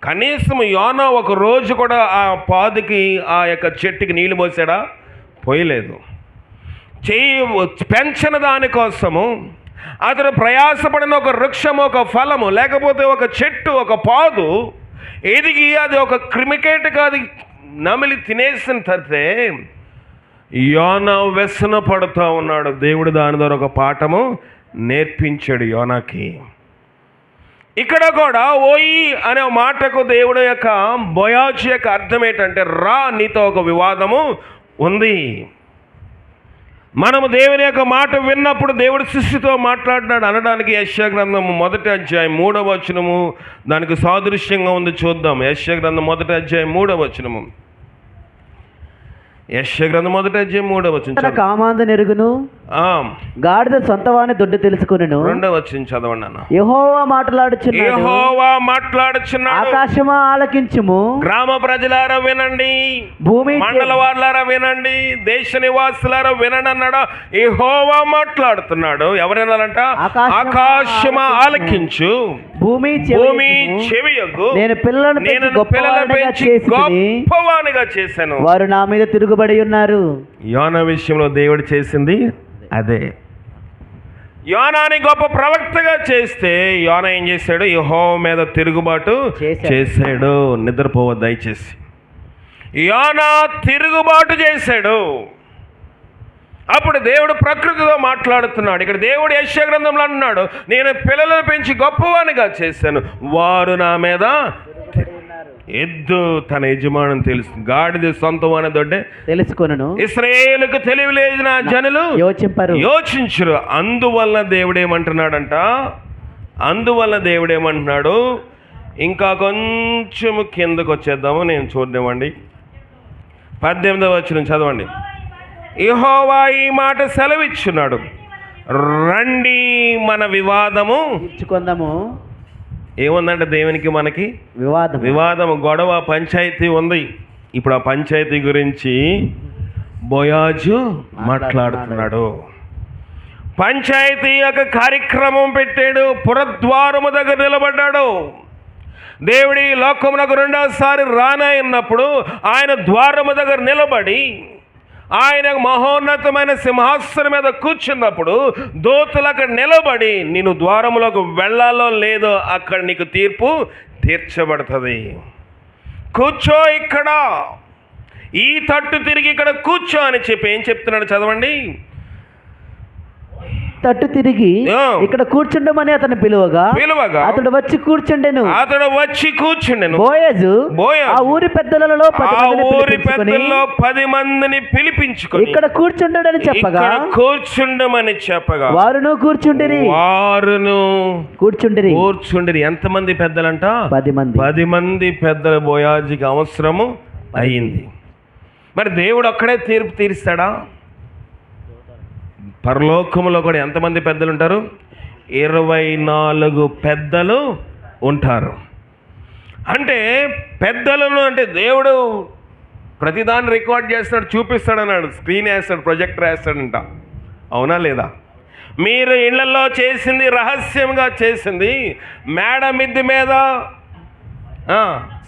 కనీసం యోనా ఒక రోజు కూడా ఆ పాదుకి, ఆ యొక్క చెట్టుకి నీళ్లు పోసాడా? పోయలేదు. పెంచిన దానికోసము అతను ప్రయాసపడిన ఒక వృక్షము, ఒక ఫలము, లేకపోతే ఒక చెట్టు, ఒక పాదు ఎదిగి అది ఒక క్రిమికేట్ కాదు నమిలి తినేసిన తర్తే యోనా వ్యసన పడుతూ ఉన్నాడు. దేవుడు దాని ద్వారా ఒక పాఠము నేర్పించాడు యోనాకి. ఇక్కడ కూడా ఓయి అనే మాటకు దేవుడు యొక్క బోయాజు యొక్క అర్థం ఏంటంటే, రా నీతో ఒక వివాదము ఉంది. మనము దేవుని యొక్క మాట విన్నప్పుడు దేవుడు సృష్టితో మాట్లాడినాడు అనడానికి యెషయా గ్రంథము 1వ అధ్యాయం 3వ వచనము దానికి సాదృశ్యంగా ఉంది. చూద్దాం. యెషయా గ్రంథం 1వ అధ్యాయం 3వ వచనము. యెషయా గ్రంథం 1వ అధ్యాయం 3వ వచనం. కామాంధ నెరుగును, గాడిద సొంతవాని దొడ్డు తెలుసుకును. 2వ వచనం చదవండి అన్న. యెహోవా మాట్లాడుచున్నాడు, ఆకాశమా ఆలకించుము, గ్రామ ప్రజలారా వినండి, భూమి మండల వారులారా వినండి, దేశ నివాసులారా వినండి అన్నాడు. యెహోవా మాట్లాడుతున్నాడు. ఎవరన్నారంట? ఆకాశమా ఆలకించు, భూమి చెవియొగ్గు, నేను పిల్లలను గొప్పవానిగా చేశాను, వారు నా మీద తిరుగుబడి ఉన్నారు. యోనా విషయంలో దేవుడు చేసింది అదే. యోనాని గొప్ప ప్రవక్తగా చేస్తే యోనా ఏం చేశాడు? యెహోవా మీద తిరుగుబాటు చేశాడు. నిద్రపోవద్దు దయచేసి. యోనా తిరుగుబాటు చేశాడు. అప్పుడు దేవుడు ప్రకృతితో మాట్లాడుతున్నాడు. ఇక్కడ దేవుడు యెషయా గ్రంథంలో అన్నాడు, నేను పిల్లలను పెంచి గొప్పవానిగా చేశాను, వారు నా మీద. ఎద్దు తన యజమానం తెలుసు, గాడిద సొంతమైన దొడ్డే తెలుసుకొనును. ఇశ్రాయేలుకు తెలివి లేని జనులు యోచించరు. అందువల్ల దేవుడేమంటున్నాడు? ఇంకా కొంచెం కిందకు వచ్చేద్దాము, నేను చూద్దామండి. 18వ వచనం చదవండి. యెహోవా ఈ మాట సెలవిచ్చున్నాడు, రండి మన వివాదము తీర్చుకుందాము. ఏముందంటే దేవునికి మనకి వివాదం, గొడవ, పంచాయతీ ఉంది. ఇప్పుడు ఆ పంచాయతీ గురించి బోయాజు మాట్లాడుతున్నాడు. పంచాయతీ యొక్క కార్యక్రమం పెట్టాడు. పురద్వారము దగ్గర నిలబడ్డాడు. దేవుడి లోకమునకు 2వసారి రానన్నప్పుడు ఆయన ద్వారము దగ్గర నిలబడి ఆయన మహోన్నతమైన సింహాసనం మీద కూర్చున్నప్పుడు దూతలు అక్కడ నిలబడి, నేను ద్వారములకు వెళ్ళాలో లేదో అక్కడ నీకు తీర్పు తీర్చబడుతుంది. కూర్చో ఇక్కడ, ఈ తట్టు తిరిగి ఇక్కడ కూర్చో అని చెప్పి ఏం చెప్తున్నాడు చదవండి. తట్టు తిరిగి ఇక్కడ కూర్చుండమని అతను పిలువగా అతడు వచ్చి కూర్చుండెను. బోయజు ఆ ఊరి పెద్దలలో 10 మందిని పిలిపించుకొని ఇక్కడ కూర్చుండని చెప్పగా వారును కూర్చుండిరి. ఎంతమంది పెద్దలంట? 10 మంది. 10 మంది పెద్దల బోయాజుకి అవసరము అయింది. మరి దేవుడు అక్కడే తీర్పు తీరుస్తాడా? పరలోకములో కూడా ఎంతమంది పెద్దలు ఉంటారు? 24 పెద్దలు ఉంటారు. అంటే పెద్దలను అంటే దేవుడు ప్రతిదాన్ని రికార్డ్ చేస్తాడు, చూపిస్తాడన్నాడు, స్క్రీన్ వేస్తాడు, ప్రొజెక్టర్ వేస్తాడంట. అవునా లేదా? మీరు ఇళ్లలో చేసింది, రహస్యంగా చేసింది, మేడ మిద్ది మీద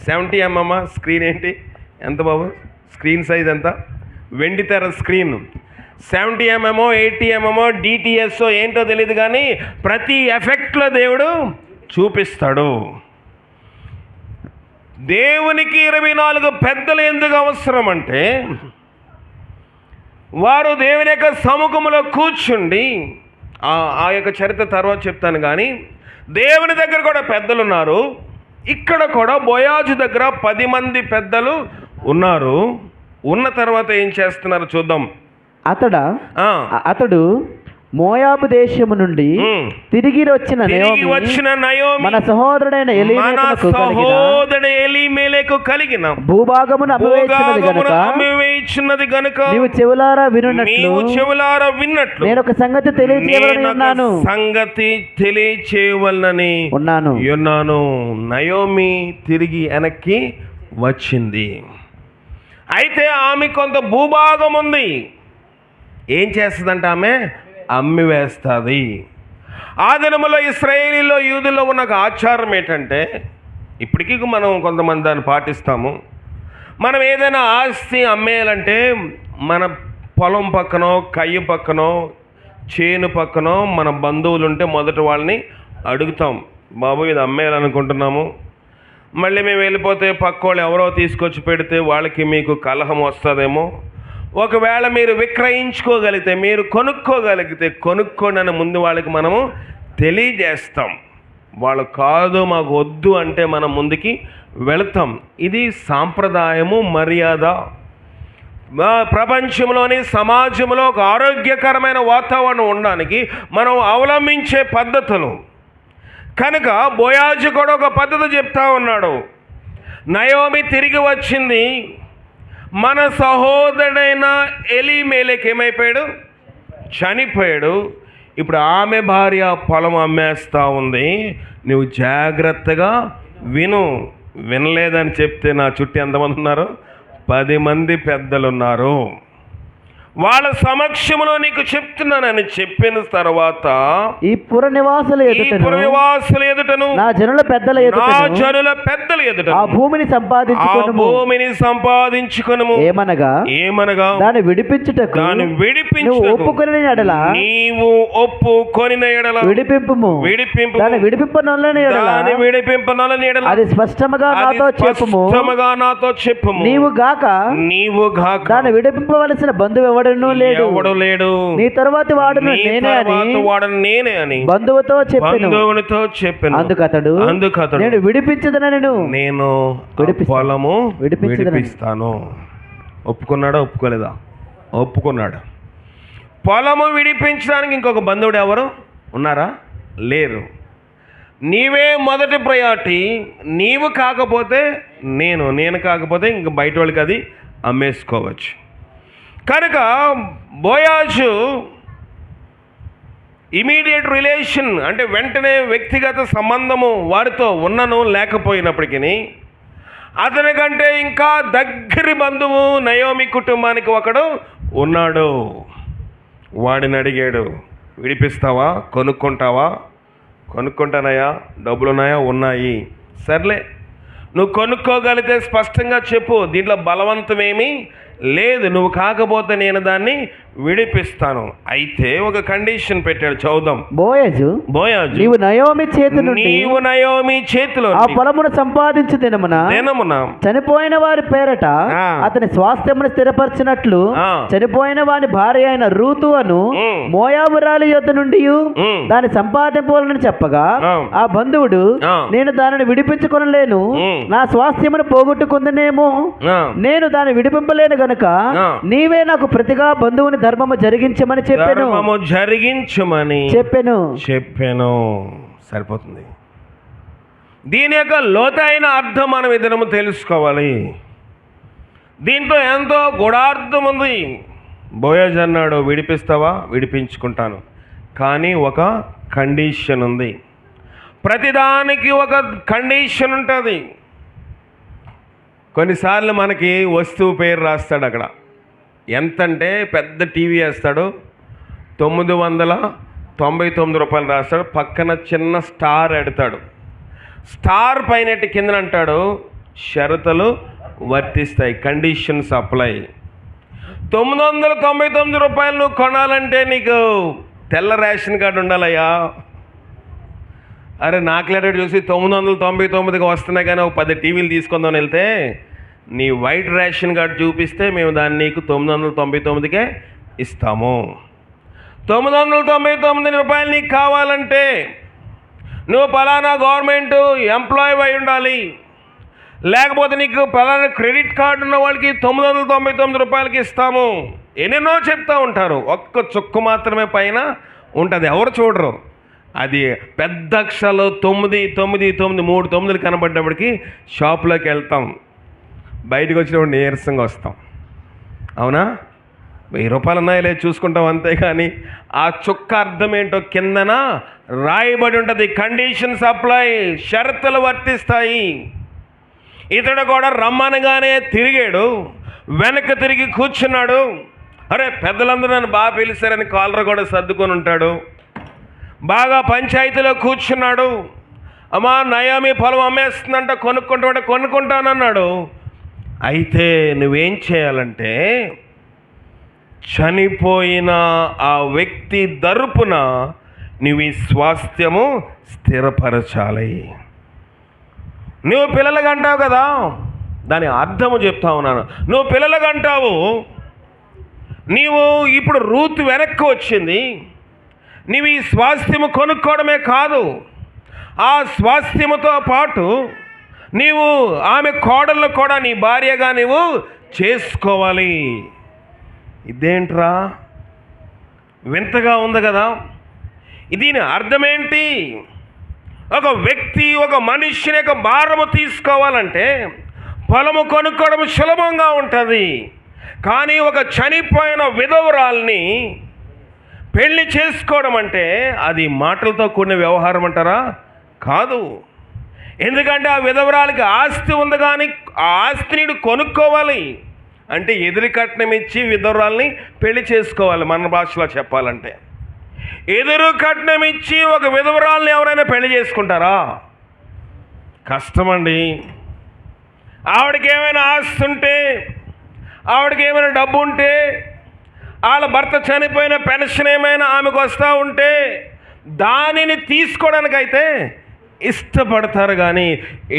70 mm స్క్రీన్. ఏంటి ఎంత బాబు స్క్రీన్ సైజ్ ఎంత? వెండి తెర స్క్రీన్ 70 mm 80 mm DTS ఏంటో తెలియదు, కానీ ప్రతి ఎఫెక్ట్లో దేవుడు చూపిస్తాడు. దేవునికి 24 పెద్దలు ఎందుకు అవసరం అంటే, వారు దేవుని యొక్క సముఖంలో కూర్చుండి, ఆ యొక్క చరిత్ర తర్వాత చెప్తాను, కానీ దేవుని దగ్గర కూడా పెద్దలు ఉన్నారు. ఇక్కడ కూడా బోయాజు దగ్గర 10 మంది పెద్దలు ఉన్నారు. ఉన్న తర్వాత ఏం చేస్తున్నారు చూద్దాం. అతడు మోయాబు దేశము నుండి తిరిగి వచ్చిన నయోమి మన సహోదరుడైన ఎలీమెలెకు కలిగిన భూభాగమును అమ్మివేయుచున్నది గనుక నీవు చెవులారా వినున్నట్లు నేను ఒక సంగతి తెలియచేయవలనని ఉన్నాను. నయోమి తిరిగి వెనక్కి వచ్చింది. అయితే ఆమె కొంత భూభాగం ఉంది. ఏం చేస్తుందంటే ఆమె అమ్మివేస్తుంది. ఆ దినములో ఇశ్రాయేలీలో యూదుల్లో ఉన్న ఒక ఆచారం ఏంటంటే, ఇప్పటికీ మనం కొంతమంది దాన్ని పాటిస్తాము. మనం ఏదైనా ఆస్తి అమ్మేయాలంటే మన పొలం పక్కనో, కయ్య పక్కనో, చేను పక్కనో మన బంధువులు ఉంటే మొదట వాళ్ళని అడుగుతాం, బాబు ఇది అమ్మేయాలనుకుంటున్నాము, మళ్ళీ మేము వెళ్ళిపోతే పక్క వాళ్ళు ఎవరో తీసుకొచ్చి పెడితే వాళ్ళకి మీకు కలహం వస్తుందేమో, ఒకవేళ మీరు విక్రయించుకోగలిగితే, మీరు కొనుక్కోగలిగితే కొనుక్కోండి అని ముందు వాళ్ళకి మనము తెలియజేస్తాం. వాళ్ళు కాదు మాకు వద్దు అంటే మనం ముందుకి వెళతాం. ఇది సాంప్రదాయము, మర్యాద. ప్రపంచంలోని సమాజంలో ఒక ఆరోగ్యకరమైన వాతావరణం ఉండడానికి మనం అవలంబించే పద్ధతులు. కనుక బోయాజు కూడా ఒక పద్ధతి చెప్తా ఉన్నాడు. నయోమి తిరిగి వచ్చింది. మన సహోదరుడైన ఎలీమెలెకు ఏమైపోయాడు? చనిపోయాడు. ఇప్పుడు ఆమె భార్య పొలం అమ్మేస్తూ ఉంది. నువ్వు జాగ్రత్తగా వినలేదని చెప్తే నా చుట్టూ ఎంతమంది ఉన్నారు? 10 మంది పెద్దలు ఉన్నారు. వాళ్ళ సమక్షంలో నీకు చెప్తున్నానని చెప్పిన తర్వాత ఈ పుర నివాసుల ఎదుటను నా జనుల పెద్దల ఎదుట ఆ భూమిని సంపాదించుకొను. ఏమనగా దాన్ని విడిపించుటకు ఒప్పుకొనిన ఎడల నీవు ఒప్పుకొనిన ఎడల విడిపింపు దాన్ని విడిపింపనొల్లని ఎడల అది స్పష్టముగా నాతో చెప్పుము. నీవు గాక దాన్ని విడిపింపవలసిన బంధువు ఎవడను లేడు. నీ తరువాతి వాడును నేనే అని బంధువుతో చెప్పెను. అందుకు అతడు నేను విడిపించదనని నేను పొలము విడిపిస్తాను. ఒప్పుకున్నాడా? ఒప్పుకోలేదా? ఒప్పుకున్నాడు. పొలము విడిపించడానికి ఇంకొక బంధువుడు ఎవరు ఉన్నారా? లేరు. నీవే మొదటి ప్రయారిటీ. నీవు కాకపోతే నేను కాకపోతే ఇంక బయట వాళ్ళకి అది అమ్మేసుకోవచ్చు. కనుక బోయాజు ఇమీడియట్ రిలేషన్ అంటే వెంటనే వ్యక్తిగత సంబంధము వారితో ఉన్నను లేకపోయినప్పటికీ అతని కంటే ఇంకా దగ్గరి బంధువు నయోమి కుటుంబానికి ఒకడు ఉన్నాడు. వాడిని అడిగాడు, విడిపిస్తావా? కొనుక్కుంటావా? కొనుక్కుంటానయ్యా, డబ్బులున్నాయా? ఉన్నాయి. సర్లే, నువ్వు కొనుక్కోగలిగితే స్పష్టంగా చెప్పు, దీంట్లో బలవంతమేమీ లేదు, నువ్వు కాకపోతే నేను దాన్ని విడిపిస్తాను. అయితే ఒక కండిషన్ పెట్టాడు, చదువుదాం. బోయాజు నీవు నయోమి చేతిలో ఆ పొలమును సంపాదించు దినమున చనిపోయిన వారి పేరట అతని స్వాస్థ్యమును స్థిరపరిచినట్లు చనిపోయిన వారి భార్య అయిన రూతు అను మోయాబురాలి యొద్ద నుండి దాన్ని సంపాదింపవాలని చెప్పగా ఆ బంధువుడు నేను దానిని విడిపించుకొనలేను, నా స్వాస్థ్యమును పోగొట్టుకుందనేమో, నేను దాన్ని విడిపింపలేను గనుక నీవే నాకు ప్రతిగా బంధువుని ధర్మము జరిగించమని చెప్పాను. సరిపోతుంది. దీని యొక్క లోతైన అర్థం మనం ఇద్దరము తెలుసుకోవాలి. దీంట్లో ఎంతో గూఢార్థం ఉంది. బోయాజు అన్నాడు, విడిపిస్తావా? విడిపించుకుంటాను, కానీ ఒక కండిషన్ ఉంది. ప్రతిదానికి ఒక కండిషన్ ఉంటుంది. కొన్నిసార్లు మనకి వస్తువు పేరు రాస్తాడు, అక్కడ ఎంతంటే పెద్ద టీవీ వేస్తాడు, 999 రూపాయలు రాస్తాడు, పక్కన చిన్న స్టార్ ఎడతాడు. స్టార్ పైన కింద అంటాడు షరతులు వర్తిస్తాయి, కండిషన్స్ అప్లై. 999 రూపాయలు నువ్వు కొనాలంటే నీకు తెల్ల రేషన్ కార్డు ఉండాలయ్యా, అరే నాకు లెటర్ చూసి 999కి వస్తున్నాయి కానీ ఒక 10 టీవీలు తీసుకుందామని వెళ్తే నీ వైట్ రేషన్ కార్డు చూపిస్తే మేము దాన్ని నీకు 999కే ఇస్తాము. 999 రూపాయలు నీకు కావాలంటే నువ్వు పలానా గవర్నమెంట్ ఎంప్లాయీ అయి ఉండాలి, లేకపోతే నీకు పలానా క్రెడిట్ కార్డు ఉన్న వాళ్ళకి 999 రూపాయలకి ఇస్తాము, ఎన్నెన్నో చెప్తూ ఉంటారు. ఒక్క చుక్క మాత్రమే పైన ఉంటుంది, ఎవరు చూడరు. అది పెద్ద అక్షరాలు 999 3 9లు కనబడ్డప్పటికి షాప్లోకి వెళ్తాం, బయటకు వచ్చినప్పుడు నీరసంగా వస్తాం. అవునా? 1000 రూపాయలు ఉన్నాయో లేదు చూసుకుంటాం, అంతేగాని ఆ చుక్క అర్థం ఏంటో కిందన రాయబడి ఉంటుంది. కండిషన్స్ అప్లై, షరతులు వర్తిస్తాయి. ఇతడు కూడా రమ్మనగానే తిరిగాడు, వెనక్కి తిరిగి కూర్చున్నాడు. అరే పెద్దలందరూ నన్ను బాగా పిలిచారని కాలర్ కూడా సర్దుకొని ఉంటాడు. బాగా పంచాయతీలో కూర్చున్నాడు. అమ్మా నయామి పొలం అమ్మేస్తుందంట, కొనుక్కుంటానన్నాడు. అయితే నువ్వేం చేయాలంటే చనిపోయిన ఆ వ్యక్తి తరపున నువ్వు ఈ స్వాస్థ్యము స్థిరపరచాలి. నువ్వు పిల్లలకు అంటావు కదా, దాని అర్థము చెప్తా ఉన్నాను. నువ్వు పిల్లలకు అంటావు, నీవు ఇప్పుడు రూతు వెనక్కి వచ్చింది, నీవు ఈ స్వాస్థ్యము కొనుక్కోవడమే కాదు, ఆ స్వాస్థ్యముతో పాటు నీవు ఆమె కోడళ్ళు కూడా నీ భార్యగా నీవు చేసుకోవాలి. ఇదేంట్రా వింతగా ఉంది కదా. దీని అర్థమేంటి? ఒక వ్యక్తి ఒక మనిషిని యొక్క భారము తీసుకోవాలంటే పొలము కొనుక్కోవడం సులభంగా ఉంటుంది, కానీ ఒక చనిపోయిన విధవరాల్ని పెళ్లి చేసుకోవడం అంటే అది మాటలతో కూడిన వ్యవహారం అంటారా? కాదు. ఎందుకంటే ఆ విధవరాలకి ఆస్తి ఉంది, కానీ ఆ ఆస్తిని కొనుక్కోవాలి అంటే ఎదురు కట్నం ఇచ్చి విధవరాల్ని పెళ్లి చేసుకోవాలి. మన భాషలో చెప్పాలంటే ఎదురు కట్నం ఇచ్చి ఒక విధవరాల్ని ఎవరైనా పెళ్లి చేసుకుంటారా? కష్టమండి. ఆవిడకి ఏమైనా ఆస్తి ఉంటే, ఆవిడకి ఏమైనా డబ్బు ఉంటే, వాళ్ళ భర్త చనిపోయిన పెన్షన్ ఏమైనా ఆమెకు వస్తూ ఉంటే దానిని తీసుకోవడానికైతే ఇష్టపడతారు, కానీ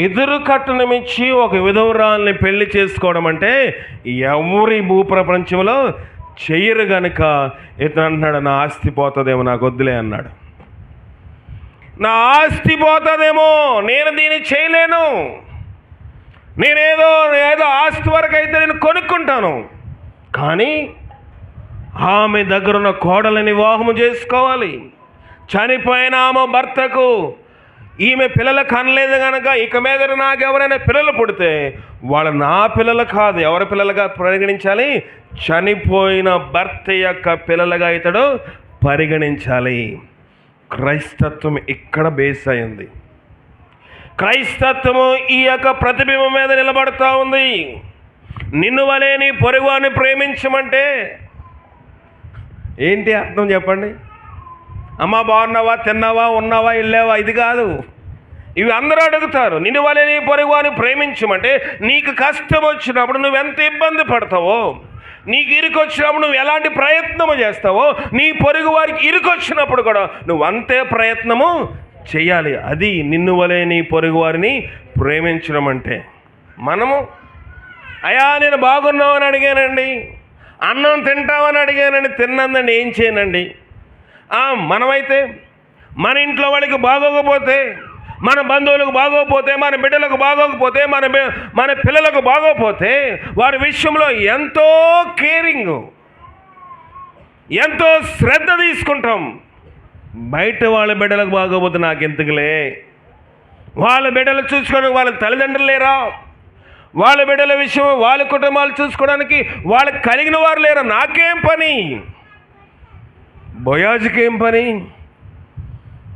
ఎదురు కట్నం ఇచ్చి ఒక విధవరాల్ని పెళ్లి చేసుకోవడం అంటే ఎవరి భూప్రపంచంలో చెయ్యరు. గనుక ఇతను అంటున్నాడు, నా ఆస్తి పోతుందేమో, నాకు వద్దులే అన్నాడు. నా ఆస్తి పోతుందేమో, నేను దీన్ని చేయలేను, నేనేదో ఆస్తి వరకు అయితే నేను కొనుక్కుంటాను, కానీ ఆమె దగ్గరున్న కోడలని వివాహము చేసుకోవాలి. చనిపోయిన ఆమె భర్తకు ఈమె పిల్లలు కనలేదు కనుక ఇక మీద నాకు ఎవరైనా పిల్లలు పుడితే వాళ్ళు నా పిల్లలు కాదు, ఎవరి పిల్లలుగా పరిగణించాలి? చనిపోయిన భర్త యొక్క పిల్లలుగా ఇతడు పరిగణించాలి. క్రైస్తత్వం ఇక్కడ బేస్ అయింది. క్రైస్తత్వము ఈ యొక్క ప్రతిబింబం మీద నిలబడతా ఉంది. నిన్ను వలే నీ పొరుగువాన్ని ప్రేమించమంటే ఏంటి అర్థం చెప్పండి? అమ్మ బాగున్నావా, తిన్నావా, ఉన్నావా, వెళ్ళావా, ఇది కాదు. ఇవి అందరూ అడుగుతారు. నిన్ను వలే నీ పొరుగువాన్ని ప్రేమించమంటే నీకు కష్టం వచ్చినప్పుడు నువ్వు ఎంత ఇబ్బంది పడతావో, నీకు ఇరుకు వచ్చినప్పుడు నువ్వు ఎలాంటి ప్రయత్నము చేస్తావో, నీ పొరుగు వారికి ఇరుకు వచ్చినప్పుడు కూడా నువ్వు అంతే ప్రయత్నము చేయాలి. అది నిన్ను వలే నీ పొరుగు వారిని ప్రేమించడం అంటే. మనము అయ్యా నేను బాగున్నావని అడిగానండి, అన్నం తింటామని అడిగానండి, తిన్నందండి, ఏం చేయనండి. మనమైతే మన ఇంట్లో వాళ్ళకి బాగోకపోతే, మన బంధువులకు బాగోకపోతే, మన బిడ్డలకు బాగోకపోతే, మన పిల్లలకు బాగోకపోతే వారి విషయంలో ఎంతో కేరింగ్, ఎంతో శ్రద్ధ తీసుకుంటాం. బయట వాళ్ళ బిడ్డలకు బాగోకపోతే నాకెందుకులే, వాళ్ళ బిడ్డలు చూసుకోవడానికి వాళ్ళకి తల్లిదండ్రులు లేరా, వాళ్ళ బిడ్డల విషయం వాళ్ళ కుటుంబాలు చూసుకోవడానికి వాళ్ళకి కలిగిన వారు లేరా, నాకేం పని? బోయాజుకి ఏం పని?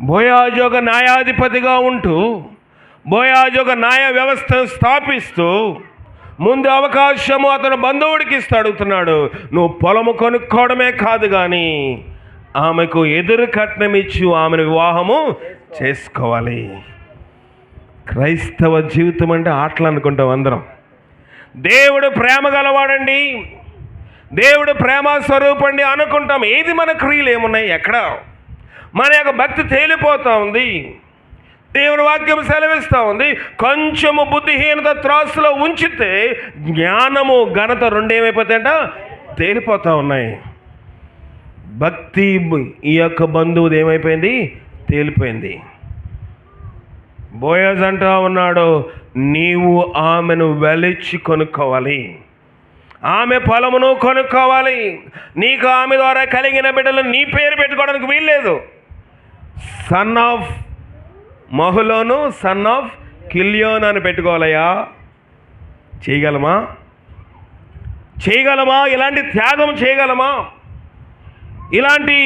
బోయాజు ఒక న్యాయాధిపతిగా ఉంటూ, బోయాజు ఒక న్యాయ వ్యవస్థను స్థాపిస్తూ ముందు అవకాశము అతను బంధువుడికి ఇస్తూ అడుగుతున్నాడు, నువ్వు పొలము కొనుక్కోవడమే కాదు కానీ ఆమెకు ఎదురు కట్నం ఇచ్చి ఆమెను వివాహము చేసుకోవాలి. క్రైస్తవ జీవితం అంటే ఆటలు అనుకుంటాం అందరం. దేవుడు ప్రేమ గలవాడండి, దేవుడు ప్రేమ స్వరూపండి అనుకుంటాం. ఏది మన క్రియలు ఏమున్నాయి? ఎక్కడ మన యొక్క భక్తి తేలిపోతూ ఉంది. దేవుని వాక్యం సెలవిస్తూ ఉంది, కొంచెము బుద్ధిహీనత త్రాసులో ఉంచితే జ్ఞానము ఘనత రెండేమైపోతాయంట, తేలిపోతూ ఉన్నాయి. భక్తి ఈ యొక్క బంధువుది ఏమైపోయింది, తేలిపోయింది. బోయజ్ అంటా ఉన్నాడు, నీవు ఆమెను వెలిచి కొనుక్కోవాలి, ఆమె పొలమును కొనుక్కోవాలి, నీకు ఆమె ద్వారా కలిగిన బిడ్డలు నీ పేరు పెట్టుకోవడానికి వీల్లేదు. సన్ ఆఫ్ మహులోను, సన్ ఆఫ్ కిల్యోన్ అని పెట్టుకోవాలయ్యా. చేయగలమా? ఇలాంటి త్యాగం చేయగలమా? ఇలాంటి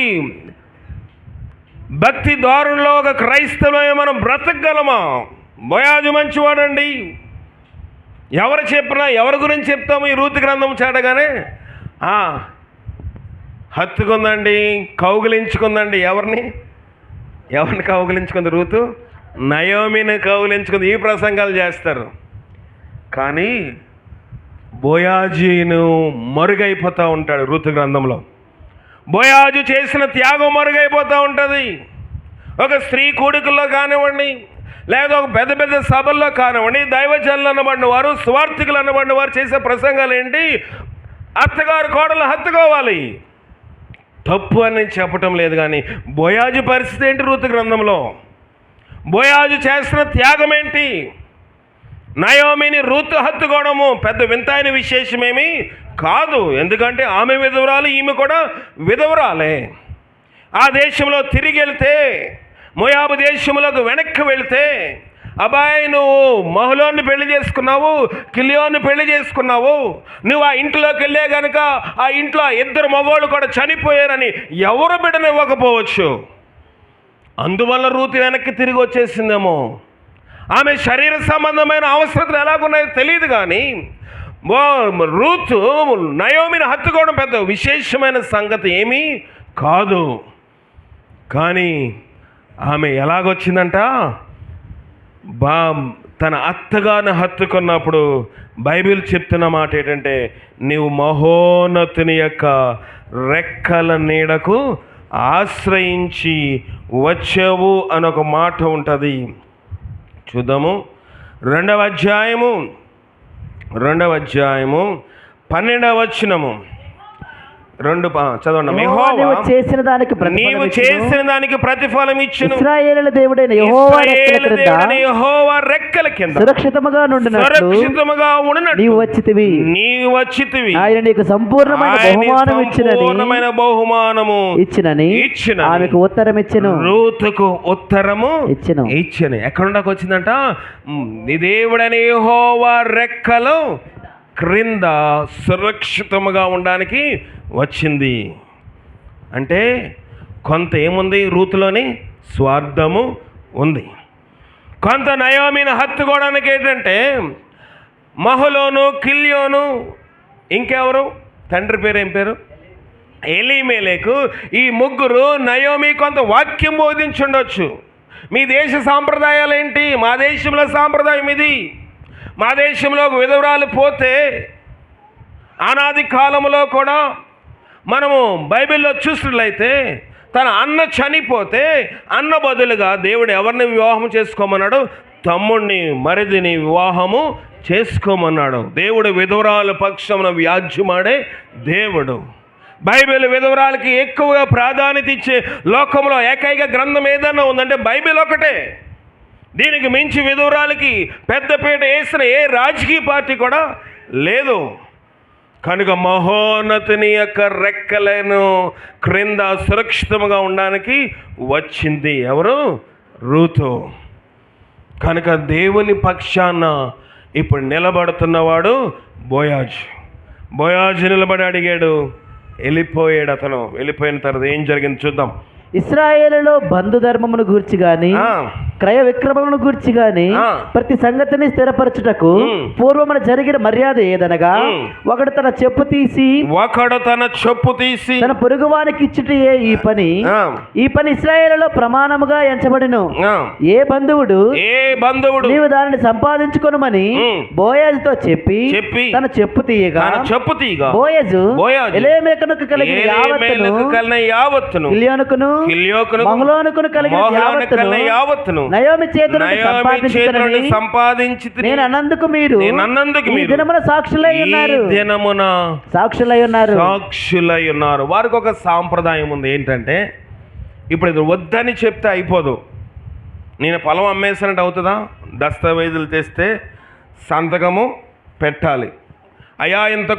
భక్తి దారుల్లో ఒక క్రైస్తవులమే మనం బ్రతకగలమా? బోయాజు మంచివాడండి. ఎవరు చెప్పినా, ఎవరి గురించి చెప్తాము? ఈ రూతు గ్రంథం చాటగానే హత్తుకుందండి, కౌగిలించుకుందండి. ఎవరిని కౌగిలించుకుంది? రూతు నయోమిని కౌగిలించుకుంది. ఈ ప్రసంగాలు చేస్తారు. కానీ బోయాజును మరుగైపోతూ ఉంటాడు రూతు గ్రంథంలో. బోయాజు చేసిన త్యాగం మరుగైపోతూ ఉంటుంది. ఒక స్త్రీ కూడికల్లో కానివ్వండి, లేదా ఒక పెద్ద పెద్ద సభల్లో కానివ్వండి, దైవజనులు అనబడిన వారు, స్వార్థికులు అనబడిన వారు చేసే ప్రసంగాలు ఏంటి? అత్తగారు కోడలు హత్తుకోవాలి. తప్పు అని చెప్పటం లేదు, కానీ బోయాజు పరిస్థితి ఏంటి రూతు గ్రంథంలో? బోయాజు చేసిన త్యాగం ఏంటి? నయోమిని రూతు హత్తుకోవడము పెద్ద వింతైన విశేషమేమి కాదు. ఎందుకంటే ఆమె విధవరాలు, ఈమె కూడా విధవరాలే. ఆ దేశంలో తిరిగి వెళ్తే, మోయాబు దేశంలోకి వెనక్కి వెళ్తే, అబ్బాయి నువ్వు మహులోని పెళ్లి చేసుకున్నావు, కిలియోని పెళ్లి చేసుకున్నావు, నువ్వు ఆ ఇంట్లోకి వెళ్ళే కనుక ఆ ఇంట్లో 2 మగవాళ్ళు కూడా చనిపోయారని ఎవరు బిడ్డనివ్వకపోవచ్చు. అందువల్ల రూతు వెనక్కి తిరిగి వచ్చేసిందేమో. ఆమె శరీర సంబంధమైన అవసరతలు ఎలాగున్నాయో తెలియదు, కానీ రూతు నయోమిని హత్తుకోవడం పెద్ద విశేషమైన సంగతి ఏమీ కాదు. కానీ ఆమె ఎలాగొచ్చిందంట, తన అత్తగారిని హత్తుకున్నప్పుడు బైబిల్ చెప్తున్న మాట ఏంటంటే, నీవు మహోన్నతుని యొక్క రెక్కల నీడకు ఆశ్రయించి వచ్చావు అని ఒక మాట ఉంటుంది. చూద్దాము. 2వ అధ్యాయము 12వ వచనము. చదవండి. నీవు చేసిన దానికి ప్రతిఫలం ఇచ్చును. ఇశ్రాయేలు దేవుడైన యెహోవా రెక్కల కింద సురక్షితముగా నుండినట్లు నీవు వచ్చితివి. ఆయన నీకు సంపూర్ణమైన బహుమానము ఇచ్చినని ఆమెకు ఉత్తరం ఇచ్చెను. రూతుకు ఉత్తరము ఇచ్చెను. ఎక్కడ వచ్చిందంట? నీ దేవుడైన యెహోవా రెక్కలు క్రింద సురక్షితముగా ఉండడానికి వచ్చింది. అంటే కొంత ఏముంది రూతులోని? స్వార్థము ఉంది. కొంత నయోమిని హత్తుకోవడానికి ఏంటంటే మహులోను, కిల్యోను, ఇంకెవరు తండ్రి పేరు ఏం పేరు? ఎలీమెలెకు. ఈ ముగ్గురు నయోమి కొంత వాక్యం బోధించుండొచ్చు. మీ దేశ సాంప్రదాయాలు ఏంటి? మా దేశంలో సాంప్రదాయం ఇది. మా దేశంలో విధవరాలు పోతే అనాది కాలంలో కూడా మనము బైబిల్లో చూసినట్లయితే తన అన్న చనిపోతే అన్న బదులుగా దేవుడు ఎవరిని వివాహం చేసుకోమన్నాడు? తమ్ముడిని, మరిదిని వివాహము చేసుకోమన్నాడు. దేవుడు విధవరాల పక్షమున వ్యాజ్యమాడే దేవుడు. బైబిల్ విధవరాలకి ఎక్కువగా ప్రాధాన్యత ఇచ్చే లోకంలో ఏకైక గ్రంథం ఏదన్నా ఉందంటే బైబిల్ ఒకటే. దీనికి మించి విధవరాలకి పెద్దపీట వేసిన ఏ రాజకీయ పార్టీ కూడా లేదు. కనుక మహోన్నతుని యొక్క రెక్కలను క్రింద సురక్షితంగా ఉండడానికి వచ్చింది ఎవరు? రూతు. కనుక దేవుని పక్షాన ఇప్పుడు నిలబడుతున్నవాడు బోయాజు నిలబడి అడిగాడు. వెళ్ళిపోయాడు అతను. వెళ్ళిపోయిన తర్వాత ఏం జరిగింది చూద్దాం. ఇశ్రాయేలులో బంధు ధర్మమును గూర్చి గాని క్రయ విక్రమమును గూర్చి గాని ప్రతి సంగతిని స్థిరపరచుటకు పూర్వమున జరిగిన మర్యాద ఏదనగా ఒకడు తన చెప్పు తీసి తన పొరుగువానికి ఇచ్చుటయే ఈ పని ఇశ్రాయేలులో ప్రమాణముగా ఎంచబడిను. ఏ బంధువుడు నీవు దానిని సంపాదించుకొనుమని బోయాజుతో చెప్పి తన చెప్పు తీయగా బోయజు ఎలీమెలెకునకు కలిగిన యావత్తును కిల్యోనుకును మహులోనుకును కలిగిన యావత్తును నయోమి చేతుల నుండి సంపాదించి నేను అన్నందుకు మీరు ఈ దినమున సాక్షులై ఉన్నారు. వారికి ఒక సాంప్రదాయం ఉంది. ఏంటంటే ఇప్పుడు ఇది వద్దని చెప్తే అయిపోదు. నేను పొలం అమ్మేసినట్టు అవుతుందా? దస్తావేజులు తెస్తే సంతకము పెట్టాలి. అయ్యా ఇంత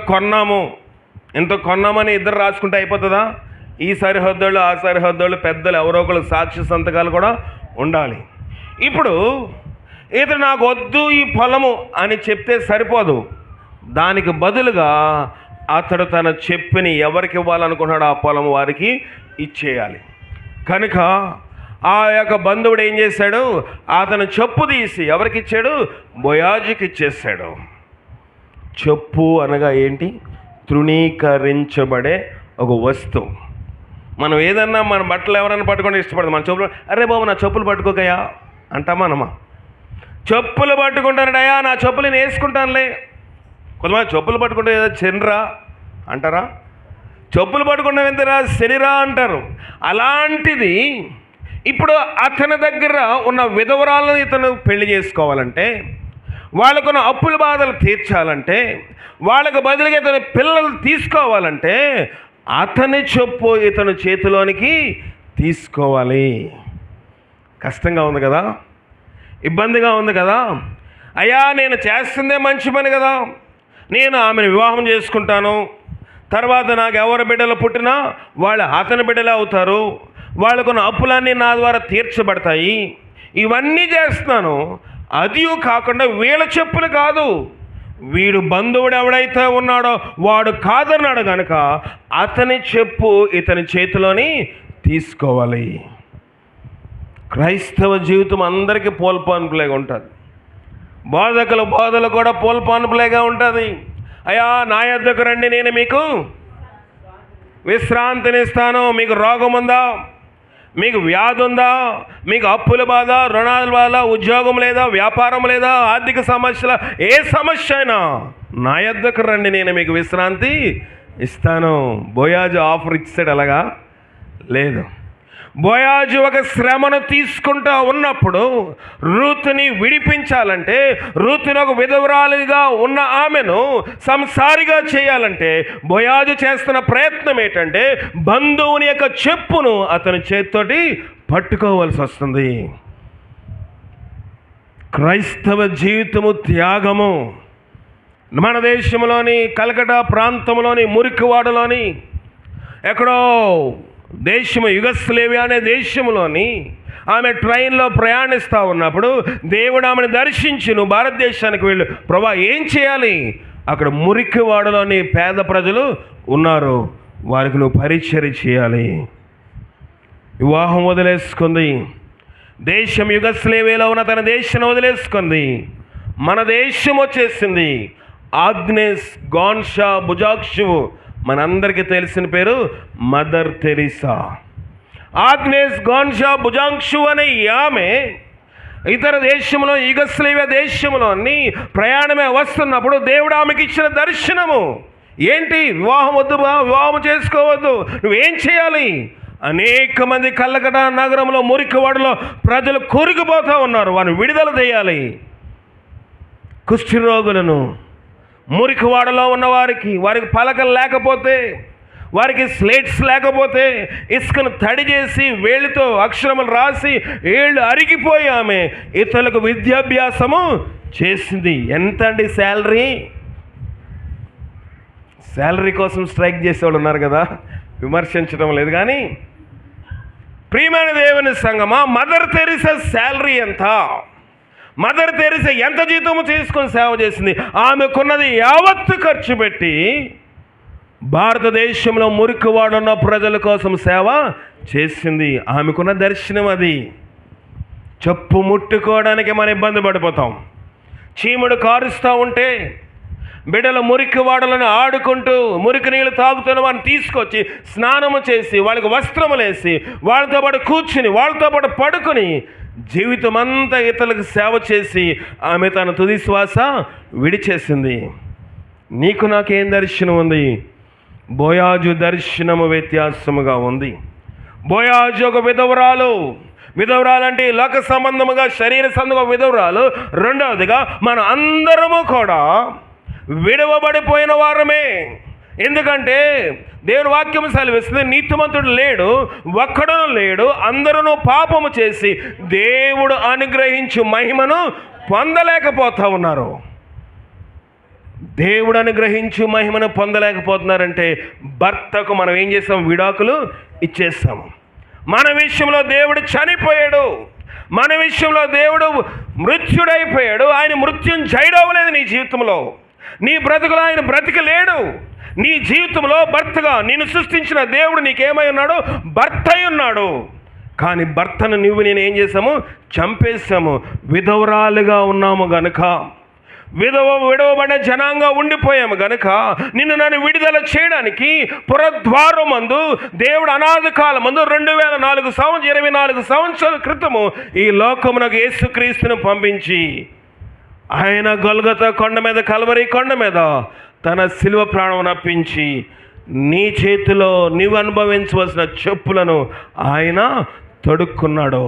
కొన్నామని ఇద్దరు రాసుకుంటే అయిపోతుందా? ఈ సరిహద్దులు ఆ సరిహద్దులు పెద్దలు ఎవరో ఒకరు సాక్షి సంతకాలు కూడా ఉండాలి. ఇప్పుడు ఇతడు నాకు వద్దు ఈ పొలము అని చెప్తే సరిపోదు. దానికి బదులుగా అతడు తన చెప్పిని ఎవరికి ఇవ్వాలనుకున్నాడో ఆ పొలం వారికి ఇచ్చేయాలి. కనుక ఆ యొక్క బంధువుడు ఏం చేశాడు? అతను చెప్పు తీసి ఎవరికి ఇచ్చాడు? బోయాజుకి ఇచ్చేసాడు. చెప్పు అనగా ఏంటి? తృణీకరించబడే ఒక వస్తువు. మనం ఏదన్నా మన బట్టలు ఎవరైనా పట్టుకొని ఇష్టపడదు. మన చెప్పులు, అరే బాబు నా చెప్పులు పట్టుకోకయ్యా అంటామా? చెప్పులు పట్టుకుంటానడయ్యా, నా చెప్పులు నేను వేసుకుంటానులే. కొంతమంది చెప్పులు పట్టుకుంటే ఏదో శనిరా అంటారా? చెప్పులు పట్టుకుంటాం ఎంతరా? శనిరా అంటారు. అలాంటిది ఇప్పుడు అతని దగ్గర ఉన్న విధవరాలను ఇతను పెళ్లి చేసుకోవాలంటే, వాళ్ళకున్న అప్పుల బాధలు తీర్చాలంటే, వాళ్ళకు బదులుగా ఇతని పిల్లలు తీసుకోవాలంటే అతని చెప్పు ఇతను చేతిలోనికి తీసుకోవాలి. కష్టంగా ఉంది కదా, ఇబ్బందిగా ఉంది కదా. అయ్యా నేను చేస్తుందే మంచి పని కదా, నేను ఆమెను వివాహం చేసుకుంటాను, తర్వాత నాకు ఎవరి బిడ్డలు పుట్టినా వాళ్ళు అతని బిడ్డలే అవుతారు, వాళ్ళకున్న అప్పులన్నీ నా ద్వారా తీర్చబడతాయి, ఇవన్నీ చేస్తున్నాను. అది కాకుండా వీళ్ళ చెప్పులు కాదు, వీడు బంధువుడు ఎవడైతే ఉన్నాడో వాడు కాదన్నాడు కనుక అతని చెప్పు ఇతని చేతిలోని తీసుకోవాలి. క్రైస్తవ జీవితం అందరికీ పోల్పాన్పులేగా ఉంటుంది. బోధలు కూడా పోల్పాన్పులేగా ఉంటుంది. అయ్యా నా యొద్దకు రండి, నేను మీకు విశ్రాంతినిస్తాను. మీకు రోగం ఉందా? మీకు వ్యాధి ఉందా? మీకు అప్పుల బాధ, రుణాల బాధ, ఉద్యోగం లేదా, వ్యాపారం లేదా, ఆర్థిక సమస్యల ఏ సమస్య అయినా నా యొద్దకు రండి, నేను మీకు విశ్రాంతి ఇస్తాను. బోయాజు ఆఫర్ ఇచ్చాడు అలాగా? లేదు. బోయాజు ఒక శ్రమను తీసుకుంటూ ఉన్నప్పుడు రూతుని విడిపించాలంటే, రూతుని ఒక విధవరాలిగా ఉన్న ఆమెను సంసారిగా చేయాలంటే బోయాజు చేస్తున్న ప్రయత్నం ఏంటంటే బంధువుని యొక్క చెప్పును అతని చేతితోటి పట్టుకోవాల్సి వస్తుంది. క్రైస్తవ జీవితము త్యాగము. మన దేశంలోని కలకటా ప్రాంతంలోని మురికివాడలోని ఎక్కడో దేశము యుగస్లేవియా అనే దేశంలోని ఆమె ట్రైన్లో ప్రయాణిస్తూ ఉన్నప్పుడు దేవుడు ఆమెను దర్శించి, నువ్వు భారతదేశానికి వెళ్ళు. ప్రభా ఏం చేయాలి? అక్కడ మురికివాడలోని పేద ప్రజలు ఉన్నారు, వారికి నువ్వు పరిచర్య చేయాలి. వివాహం వదిలేసుకుంది, దేశం యుగస్లేవియాలో ఉన్న తన దేశాన్ని వదిలేసుకుంది, మన దేశం వచ్చేసింది. ఆగ్నేస్ గాన్షా బుజాక్షు, మనందరికీ తెలిసిన పేరు మదర్ తెరీసా. ఆగ్నేస్ గాన్షా బుజాక్షు అనే ఆమె ఇతర దేశంలో యుగస్లేవియా దేశంలోని ప్రయాణమే వస్తున్నప్పుడు దేవుడు ఆమెకి ఇచ్చిన దర్శనము ఏంటి? వివాహం వద్దు, వివాహం చేసుకోవద్దు, నువ్వేం చేయాలి? అనేక మంది కలకటా నగరంలో మురికివాడలో ప్రజలు కూరుకుపోతూ ఉన్నారు, వారిని విడుదల చేయాలి. కుష్ఠి రోగులను, మురికివాడలో ఉన్న వారికి పలకలు లేకపోతే, వారికి స్లేట్స్ లేకపోతే ఇసుకను తడి చేసి వేళ్ళతో అక్షరములు రాసి ఏళ్ళు అరిగిపోయి ఆమె ఇతరులకు విద్యాభ్యాసము చేసింది. ఎంత అండి శాలరీ కోసం స్ట్రైక్ చేసేవాళ్ళు ఉన్నారు కదా, విమర్శించడం లేదు. కానీ ప్రియమైన దేవుని సంగమా, మదర్ తెరీసా శాలరీ ఎంత? మదర్ తెరీసా ఎంత జీతము తీసుకొని సేవ చేసింది? ఆమెకున్నది యావత్తు ఖర్చు పెట్టి భారతదేశంలో మురికివాడున్న ప్రజల కోసం సేవ చేసింది. ఆమెకున్న దర్శనం అది. చెప్పు ముట్టుకోవడానికి మనం ఇబ్బంది పడిపోతాం. చీముడు కారుస్తూ ఉంటే బిడ్డల మురికివాడలను ఆడుకుంటూ మురికి నీళ్ళు తాగుతున్న వారిని తీసుకొచ్చి స్నానము చేసి వాళ్ళకి వస్త్రములు వేసి వాళ్ళతో పాటు కూర్చుని వాళ్ళతో పాటు పడుకొని జీవితం అంతా ఇతరులకు సేవ చేసి ఆమె తన తుది శ్వాస విడిచేసింది. నీకు నాకేం దర్శనం ఉంది? బోయాజు దర్శనము వ్యత్యాసముగా ఉంది. బోయాజు ఒక విధవరాలు, విధవరాలంటే ఈ లోక సంబంధముగా శరీర సంబంధంగా విధవరాలు. రెండవదిగా మన అందరము కూడా విడవబడిపోయిన వారమే. ఎందుకంటే దేవుని వాక్యం సెలవిస్తుంది, నీతిమంతుడు లేడు, ఒక్కడును లేడు, అందరూ పాపము చేసి దేవుడు అనుగ్రహించు మహిమను పొందలేకపోతా ఉన్నారు. దేవుడు అనుగ్రహించు మహిమను పొందలేకపోతున్నారంటే భర్తకు మనం ఏం చేస్తాం? విడాకులు ఇచ్చేస్తాము. మన విషయంలో దేవుడు చనిపోయాడు, మన విషయంలో దేవుడు మృత్యుడైపోయాడు. ఆయన మృత్యుంజయుడు అవ్వలేదు నీ జీవితంలో. నీ బ్రతుకులో ఆయన బ్రతికలేడు. నీ జీవితంలో భర్తగా నిన్ను సృష్టించిన దేవుడు నీకేమై ఉన్నాడు? భర్త అయి ఉన్నాడు. కానీ భర్తను నువ్వు నేను ఏం చేసాము? చంపేసాము. విధవరాలుగా ఉన్నాము గనుక, విడవబడిన జనాంగా ఉండిపోయాము గనుక నిన్ను నన్ను విడుదల చేయడానికి పురద్వారం మందు దేవుడు అనాది కాలమందు 24 సంవత్సరాల క్రితము ఈ లోకమునకు యేసుక్రీస్తును పంపించి ఆయన గొల్గొతా కొండ మీద, కల్వరి కొండ మీద తన శిలువ ప్రాణం అర్పించి నీ చేతిలో నీవు అనుభవించవలసిన చెప్పులను ఆయన తొడుక్కున్నాడు.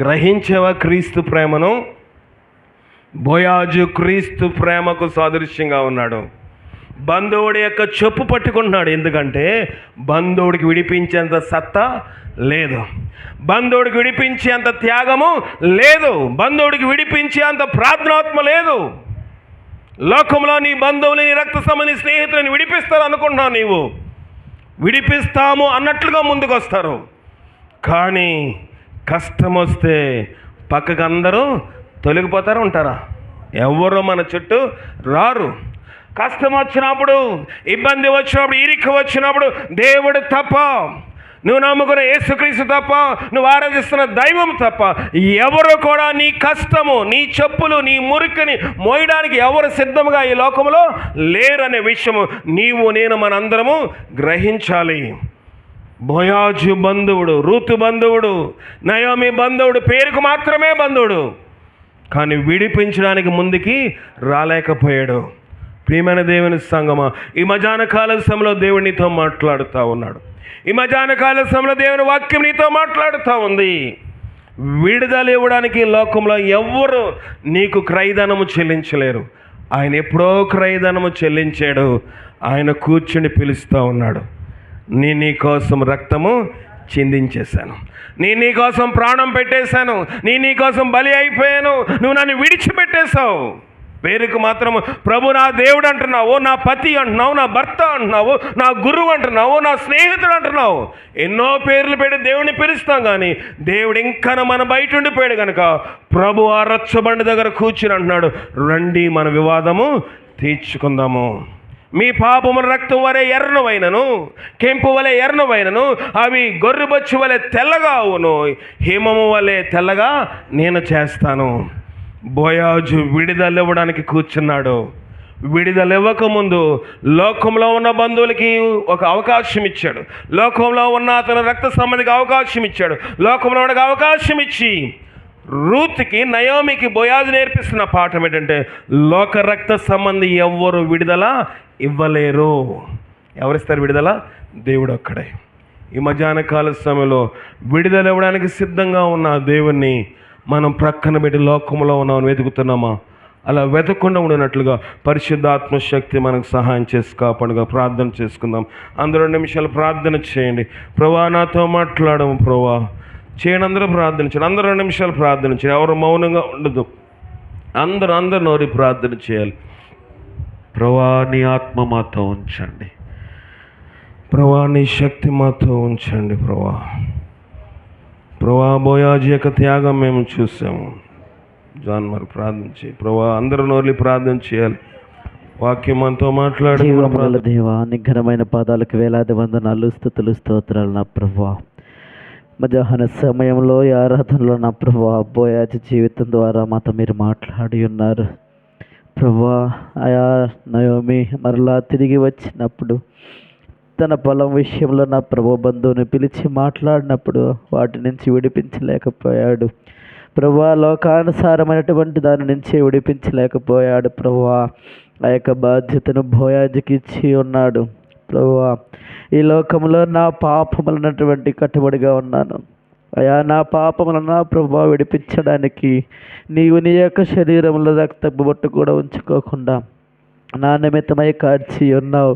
గ్రహించేవా క్రీస్తు ప్రేమను? బోయాజు క్రీస్తు ప్రేమకు సాదృశ్యంగా ఉన్నాడు. బంధువుడి యొక్క చెప్పు పట్టుకుంటున్నాడు. ఎందుకంటే బంధువుడికి విడిపించేంత సత్తా లేదు, బంధువుడికి విడిపించే అంత త్యాగము లేదు, బంధువుడికి విడిపించే అంత ప్రార్థనాత్మ లేదు. లోకంలో నీ బంధువులు, నీ రక్త సంబంధి స్నేహితులను విడిపిస్తారు అనుకుంటున్నావు. నీవు విడిపిస్తాము అన్నట్లుగా ముందుకు వస్తారు, కానీ కష్టం వస్తే పక్కకు అందరూ తొలగిపోతారు. ఉంటారా? ఎవరు మన చుట్టూ రారు. కష్టం వచ్చినప్పుడు, ఇబ్బంది వచ్చినప్పుడు, ఇరిక వచ్చినప్పుడు దేవుడు తప్ప, నువ్వు నమ్ముకున్న యేసుక్రీస్తు తప్ప, నువ్వు ఆరాధిస్తున్న దైవం తప్ప ఎవరు కూడా నీ కష్టము, నీ చెప్పులు, నీ మురికిని మోయడానికి ఎవరు సిద్ధంగా ఈ లోకంలో లేరనే విషయము నీవు నేను మనందరము గ్రహించాలి. బోయాజు బంధువుడు, రూతు బంధువుడు, నయోమి బంధువుడు, పేరుకు మాత్రమే బంధువుడు, కానీ విడిపించడానికి ముందుకి రాలేకపోయాడు. ప్రియమైన దేవుని సంగమా, ఈ మధ్యాహ్న కాల సమయంలో దేవుడు నీతో మాట్లాడుతూ ఉన్నాడు. ఈ మధ్యాహ్న కాల సమయంలో దేవుని వాక్యం నీతో మాట్లాడుతూ ఉంది. విడుదల ఇవ్వడానికి లోకంలో ఎవ్వరు నీకు క్రయధనము చెల్లించలేరు. ఆయన ఎప్పుడో క్రయధనము చెల్లించాడు. ఆయన కూర్చుని పిలుస్తూ ఉన్నాడు. నీ కోసం రక్తము చిందించేశాను, నీ కోసం ప్రాణం పెట్టేశాను, నీ కోసం బలి అయిపోయాను, నువ్వు నన్ను విడిచిపెట్టేశావు. పేరుకు మాత్రము ప్రభు నా దేవుడు అంటున్నావు, నా పతి అంటున్నావు, నా భర్త అంటున్నావు, నా గురువు అంటున్నావు, నా స్నేహితుడు అంటున్నావు. ఎన్నో పేర్లు పెట్టి దేవుడిని పిలుస్తాం, కానీ దేవుడు ఇంకా మన బయట ఉండిపోయాడు కనుక ప్రభు ఆ రచ్చబండి దగ్గర కూర్చుని అంటున్నాడు, రండి మన వివాదము తీర్చుకుందాము. మీ పాపముల రక్తం వలె ఎర్రనవైనను, కెంపు వలె ఎర్రనవైనను, అవి గొర్రెబొచ్చు వలె తెల్లగా అవును, హిమము వలె తెల్లగా నేను చేస్తాను. బోయాజు విడుదల ఇవ్వడానికి కూర్చున్నాడు. విడుదల ఇవ్వకముందు లోకంలో ఉన్న బంధువులకి ఒక అవకాశం ఇచ్చాడు, లోకంలో ఉన్న అతని రక్త సంబంధికి అవకాశం ఇచ్చాడు. లోకంలో ఉన్న అవకాశం ఇచ్చి రూత్కి, నయోమికి బోయాజు నేర్పిస్తున్న పాఠం ఏంటంటే, లోక రక్త సంబంధి ఎవ్వరు విడుదల ఇవ్వలేరు. ఎవరిస్తారు విడుదల? దేవుడు ఒక్కడే. ఈ మధ్యాహ్న కాల సమయంలో విడుదల ఇవ్వడానికి సిద్ధంగా ఉన్న దేవుణ్ణి మనం ప్రక్కన పెట్టి లోకంలో ఉన్నామని వెతుకుతున్నామా? అలా వెతకుండా ఉండినట్లుగా పరిశుద్ధాత్మ శక్తి మనకు సహాయం చేసి కాపాడుగా ప్రార్థన చేసుకుందాం. అందరూ 2 నిమిషాలు ప్రార్థన చేయండి. ప్రభువా నాతో మాట్లాడము ప్రభువా చేయండి. అందరూ ప్రార్థన చేయండి. అందరూ 2 నిమిషాలు ప్రార్థన చేయండి. ఎవరు మౌనంగా ఉండదు. అందరూ నోరి ప్రార్థన చేయాలి. ప్రభువా నీ ఆత్మ మాతో ఉంచండి, ప్రభువా నీ శక్తి మాతో ఉంచండి. ప్రభువా బోయాజు యొక్క త్యాగం మేము చూసాము. జాన్ మరి ప్రార్థన చేయి. ప్రభువా అందరూ నోర్లి ప్రార్థన చేయాలి. వాక్యం మనతో మాట్లాడి. దేవా నిఘనమైన పాదాలకు వేలాది వందనాలు, స్తుతులు, స్తోత్రాలు నా ప్రభువా. మధ్యాహ్న సమయంలో ఈ ఆరాధనలో నా ప్రభువా బోయాజు జీవితం ద్వారా మాతో మీరు మాట్లాడి ఉన్నారు ప్రభువా. ఆయా నయోమి మరలా తిరిగి వచ్చినప్పుడు తన పొలం విషయంలో నా ప్రభు బంధువుని పిలిచి మాట్లాడినప్పుడు వాటి నుంచి విడిపించలేకపోయాడు ప్రభువా. లోకానుసారమైనటువంటి దాని నుంచి విడిపించలేకపోయాడు ప్రభువా. ఆ యొక్క బాధ్యతను బోయాజుకి ఇచ్చి ఉన్నాడు ప్రభువా. ఈ లోకంలో నా పాపములన్నటువంటి కట్టుబడిగా ఉన్నాను, అయా నా పాపములను నా ప్రభువా విడిపించడానికి నీవు నీ యొక్క శరీరంలో రక్తపు బొట్టు కూడా ఉంచుకోకుండా నా నిమిత్తమై కార్చి ఉన్నావు.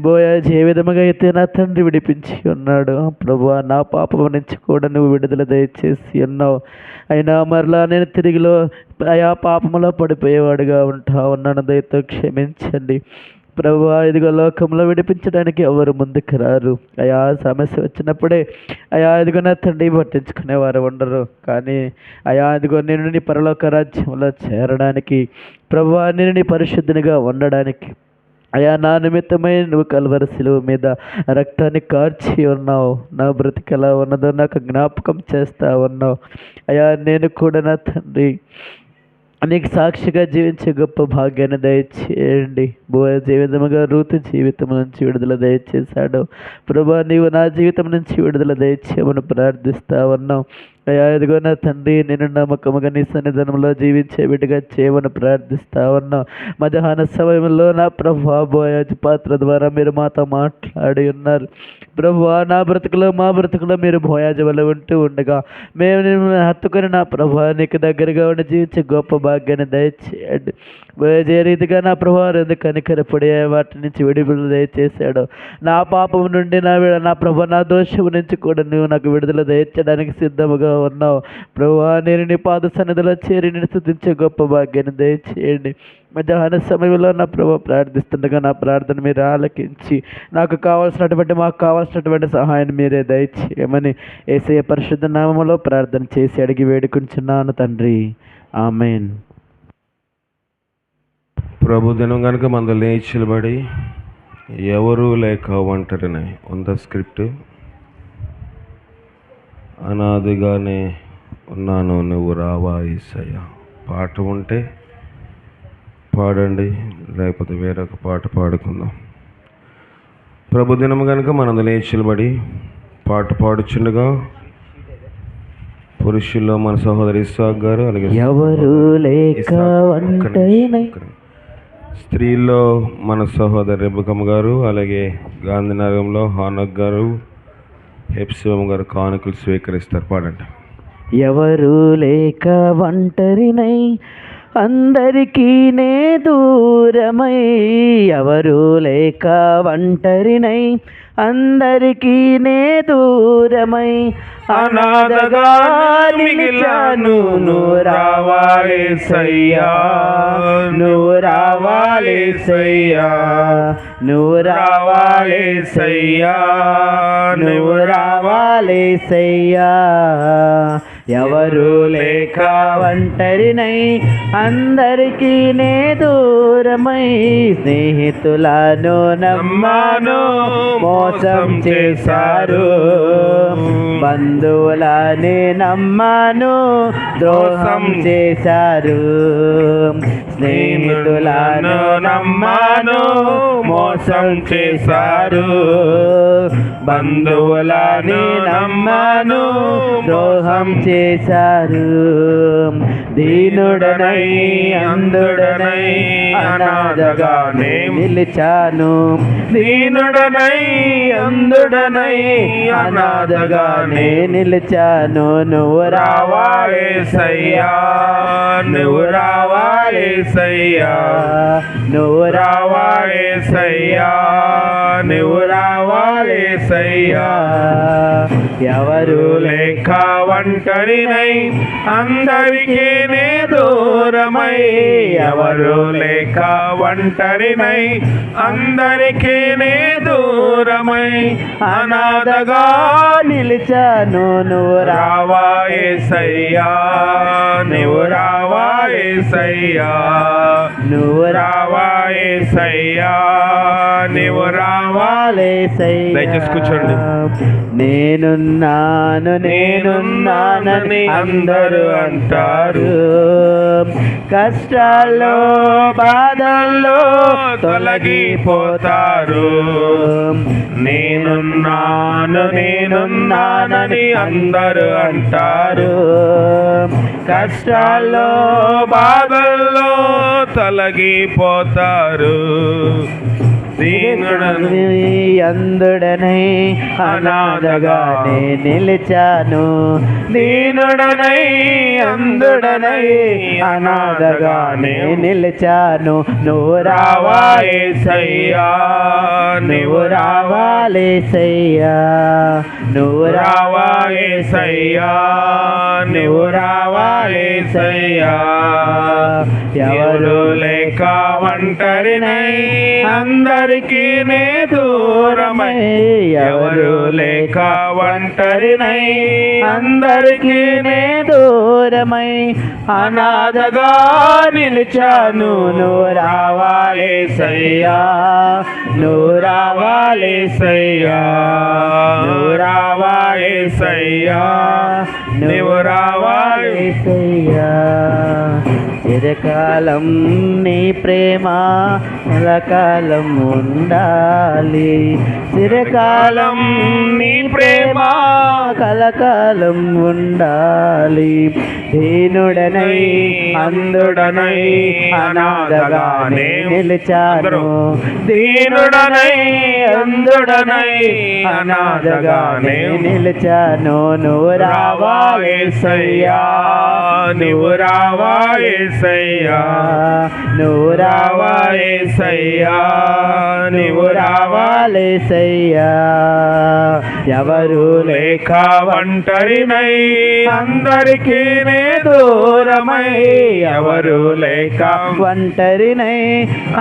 బోయాజు ఏ విధముగా అయితే నా తండ్రి విడిపించి ఉన్నాడు, ప్రభువా నా పాపము నుంచి కూడా నువ్వు విడుదల దయచేసి ఉన్నావు. అయినా మరలా నేను తిరిగిలో ఆయా పాపములో పడిపోయేవాడుగా ఉన్నాను, దయతో క్షమించండి ప్రభువా. ఇదిగో లోకంలో విడిపించడానికి ఎవరు ముందుకు రారు అయా. సమస్య వచ్చినప్పుడే అయా ఇదిగో నా తండ్రి పట్టించుకునేవారు ఉండరు. కానీ అయా ఇదిగో నేను నీ పరలోక రాజ్యంలో చేరడానికి ప్రభువా, నేను నీ పరిశుద్ధినిగా ఉండడానికి అయా నా నిమిత్తమై నువ్వు కల్వరి శిలువ మీద రక్తాన్ని కార్చి ఉన్నావు. నా బ్రతికెలా ఉన్నదో నాకు జ్ఞాపకం చేస్తా ఉన్నావు అయా. నేను కూడా నా తండ్రి నీకు సాక్షిగా జీవించే గొప్ప భాగ్యాన్ని దయచేయండి. బోయజు ఏ విధముగా రూతు జీవితం నుంచి విడుదల దయచేశాడు ప్రభా, నీవు నా జీవితం నుంచి విడుదల దయచేయమని ప్రార్థిస్తా ఉన్నావు అయా. ఇదిగో నా తండ్రి నేను నమ్మకముగా నీ సన్నిధానంలో జీవించే విడిగా చేయమని ప్రార్థిస్తా ఉన్నావు. మధ్యాహ్న సమయంలో నా ప్రభువా బోయాజు పాత్ర ద్వారా మీరు మాతో మాట్లాడి ఉన్నారు ప్రభువా. నా బ్రతుకులో మా బ్రతుకులో మీరు బోయాజు వల్ల ఉంటూ ఉండగా మేము నేను హత్తుకొని నా ప్రభువా నీకు దగ్గరగా ఉండి జీవించే గొప్ప భాగ్యాన్ని దయచేయండి. ఏ రీతిగా నా ప్రభావం ఎందుకు కనికరపడి వాటి నుంచి విడుదల దయచేశాడు. నా పాపం నుండి నా ప్రభు నా దోషము నుంచి కూడా నువ్వు నాకు విడుదల దయచేయడానికి సిద్ధముగా ఉన్నావు ప్రభువా. నేను నీ పాద సన్నిధిలో చేరి నేను స్తుతించే గొప్ప భాగ్యాన్ని దయచేయండి. మధ్యాహ్న సమయంలో నా ప్రభు ప్రార్థిస్తుండగా నా ప్రార్థన మీరు ఆలకించి నాకు మాకు కావాల్సినటువంటి సహాయాన్ని మీరే దయచేయమని యేసయ్య పరిశుద్ధ నామములో ప్రార్థన చేసి అడిగి వేడుకుంటున్నాను తండ్రి, ఆమేన్. ప్రభు దినం కనుక మన లేచిలబడి ఎవరు లేక ఒంటరిని ఉంద స్క్రిప్ట్ అనాదిగానే ఉన్నాను నువ్వు రావా యేసయ్య పాట ఉంటే పాడండి, లేకపోతే వేరొక పాట పాడుకుందాం. ప్రభు దినం కనుక మన లేచిలబడి పాట పాడుచుండగా పురుషుల్లో మన సహోదరి ఇస్సాక్ గారు, అలాగే ఎవరు లేక స్త్రీల్లో మన సహోదరి రెబకమ్మ గారు, అలాగే గాంధీనగరంలో హానక్ గారు, హెప్సివమ్ గారు కానుకలు స్వీకరిస్తారు. పాడండి. ఎవరు లేక ఒంటరినై అందరికీ నే దూరమై, ఎవరు లేక ఒంటరినై అందరికీ నే దూరమై అనాథగా మిగిలాను నువ్వు రావాలేసయ్యా, నువ్వు రావాలేసయ్యా, నువ్వు రావాలేసయ్యా, నువ్వు రావాలేసయ్యా. ఎవరు లేక ఒంటరినై అందరికీ నే దూరమై స్నేహితులను నమ్మాను మోసం చేశారు, బంధువులని నమ్మాను ద్రోహం చేశారు, స్నేహితులను నమ్మాను మోసం చేశారు, బంధువులని నమ్మాను ద్రోహం చేశారు. దీనుడనై అందుడనై అనాథగానే నిలిచాను, దీనుడనై అందుడనై అనాథగానే నిలిచాను. నువ్వు రావాలేసయ్యా, నువ్వు రావాలేసయ్యా, నువ్వు రావాలేసయ్యా, నువ్వు రావాలేసయ్యా. ఎవరు లేక ఒంటరినై అందరికీ నే దూరమై, ఎవరు లేక ఒంటరినై అందరికీ నే దూరమై అనాథగా నిలిచాను. నువ్వు రావాయేసయ్యా, నువ్వు రావాయేసయ్యా, నువ్వు రావాయేసయ్యా, నువ్వు రావాలేసయ్యా. దయచేసి కూర్చోండి. నేనున్నాను నేనున్నానని అందరూ అంటారు, కష్టాల్లో బాధల్లో తొలగిపోతారు. నేనున్నాను నేనున్నానని అందరూ అంటారు, కష్టాల్లో బాధల్లో తొలగిపోతారు. దీనుడనై అందుడనై అనాథగానే నిలిచాను. దీనుడనై అందుడనై అనాథగానే నిలిచాను. నువ్వు రావాలేసయ్యా, నువ్వు రావాలేసయ్యా, నువ్వు రావాలేసయ్యా, నువ్వు రావాలేసయ్యా. ఎవరు లేక ఒంటరినై అందరికీ నే దూరమై, ఎవరు లేక ఒంటరినై అందరికీ నే దూరమై అనాథగా నిలిచాను. నువ్వు రావాలేసయ్యా, నువ్వు రావాలేసయ్యా, నువ్వు రావాలేసయ్యా, నువ్వు రావాలేసయ్యా. చిరకాలం నీ ప్రేమ కలకాలం ఉండాలి. చిరకాలం నీ ప్రేమ కలకాలం ఉండాలి. దీనుడనై అందుడనై అనాథగానే నిలిచాను. దీనుడనై అందుడనై అనాథగానే నిలిచాను. నువ్వు రావాలేసయ్యా, నువ్వు రావాలేసయ్యా, నువ్వు రావాలేసయ్యా, నువ్వు రావాలేసయ్యా. ఎవరు లేక ఒంటరినై అందరికీ నే దూరమై, ఎవరు లేక ఒంటరినై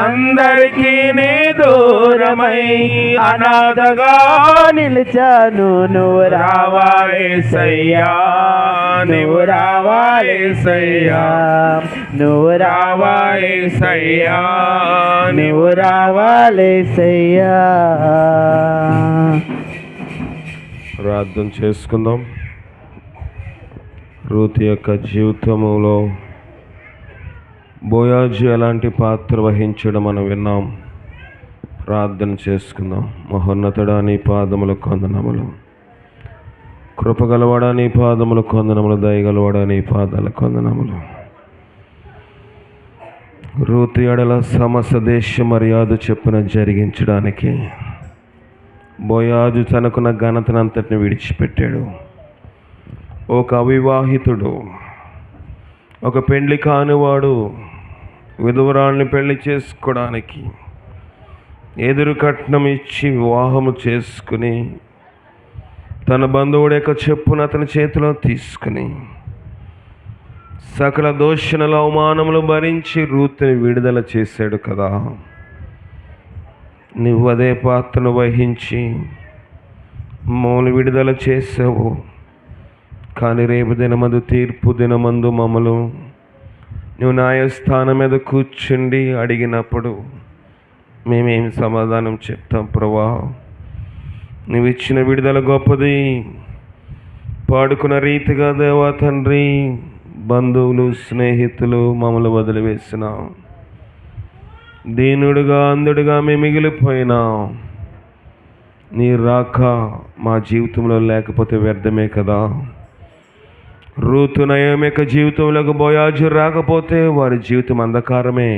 అందరికీ నే దూరమై అనాథగా నిలిచాను. నువ్వు రావాలేసయ్యా, నువ్వు రావాలేసయ్యా, నువ్వు రావాలేసయ్యా, నువ్వు రావాలేసయ్యా. ప్రార్థన చేసుకుందాం. రూతు యొక్క జీవితంలో బోయాజు ఎలాంటి పాత్ర వహించడం మనం విన్నాం. ప్రార్థన చేసుకుందాం. మహోన్నతుడా నీ పాదములకు వందనములు, కృపగలవాడా నీ పాదములకు వందనములు, దయగలవాడా నీ పాదాలకు వందనములు. రూతు ఎడల సమస్త దేశ మర్యాద చెప్పున జరిగించడానికి బోయాజు తనకున్న ఘనతనంతటిని విడిచిపెట్టాడు. ఒక అవివాహితుడు, ఒక పెండ్లి కానివాడు విధవరాల్ని పెళ్లి చేసుకోవడానికి ఎదురు కట్నం ఇచ్చి వివాహము చేసుకుని తన బంధువుడి యొక్క చెప్పును అతని చేతిలో తీసుకుని సకల దోషణల అవమానములు భరించి రూతుని విడుదల చేశాడు కదా. నువ్వు అదే పాత్రను వహించి మమ్మల్ని విడుదల చేసావు. కానీ రేపు దినమందు తీర్పు దినమందు మమ్మల్ని నువ్వు న్యాయస్థానం మీద కూర్చుండి అడిగినప్పుడు మేమేం సమాధానం చెప్తాం ప్రభా? నువ్వు ఇచ్చిన విడుదల గొప్పది. పాడుకున్న రీతిగా దేవా తండ్రి, బంధువులు స్నేహితులు మమ్మల్ని వదిలివేసిన దీనుడుగా అందుడుగా మేము మిగిలిపోయినాం. నీ రాక మా జీవితంలో లేకపోతే వ్యర్థమే కదా. రూతు నయోమి యొక్క జీవితంలోకి బోయాజు రాకపోతే వారి జీవితం అంధకారమే.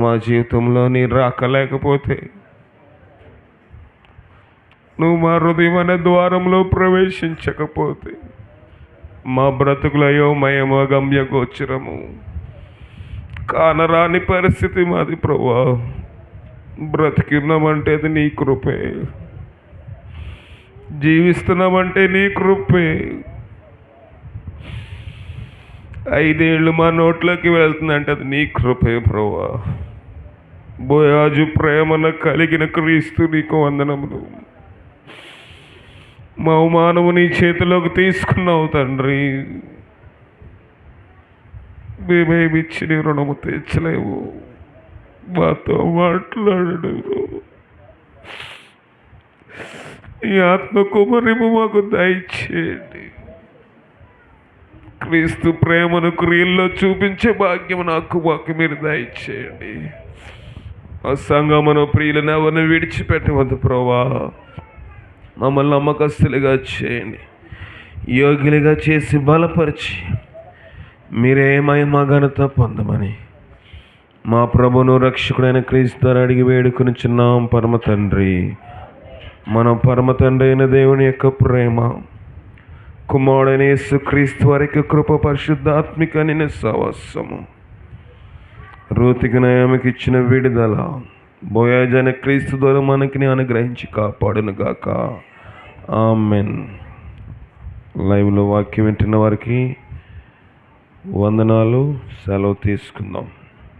మా జీవితంలో నీ రాక లేకపోతే, నువ్వు మా హృదయం అనే ద్వారంలో ప్రవేశించకపోతే మా బ్రతుకుల అయోమయము అగమ్య గోచరము కానరాని పరిస్థితి మాది ప్రభువా. బ్రతికిన్నామంటే అది నీ కృపే, జీవిస్తున్నామంటే నీ కృపే. 5 ఏళ్ళు మా నోట్లోకి వెళ్తుందంటే అది నీ కృపే ప్రభువా. బోయాజు ప్రేమను కలిగిన క్రీస్తు నీకు వందనములు. మా అవమానము నీ చేతిలోకి తీసుకున్నావు తండ్రి. మేమేమిచ్చి నీ రుణము తీర్చలేవు. మాతో మాట్లాడడు. ఈ ఆత్మకుమరిము మాకు దయచేయండి. క్రీస్తు ప్రేమను క్రియల్లో చూపించే భాగ్యము నాకు మీరు దయచేయండి. ఆ సంగమను ప్రియులను ఎవరిని విడిచిపెట్టవద్దు ప్రభా. మమ్మల్ని నమ్మకస్తులుగా చేయండి, యోగ్యులుగా చేసి బలపరిచి మీరే మహిమ ఘనత పొందమని మా ప్రభును రక్షకుడైన క్రీస్తు ద్వారా అడిగి వేడుకొనుచున్నాం పరమ తండ్రి. మన పరమ తండ్రి అయిన దేవుని యొక్క ప్రేమ, కుమారుడైన యేసుక్రీస్తు వారికి కృప, పరిశుద్ధాత్మిక నిన్న సహవాసము, రూతికి నయామికి ఇచ్చిన విడుదల, బోయాజైన క్రీస్తు ద్వారా మనకి అనుగ్రహించి కాపాడును గాక. ఆమెన్. లైవ్లో వాక్యం వింటున్న వారికి వందనాలు. సెలవు తీసుకుందాం.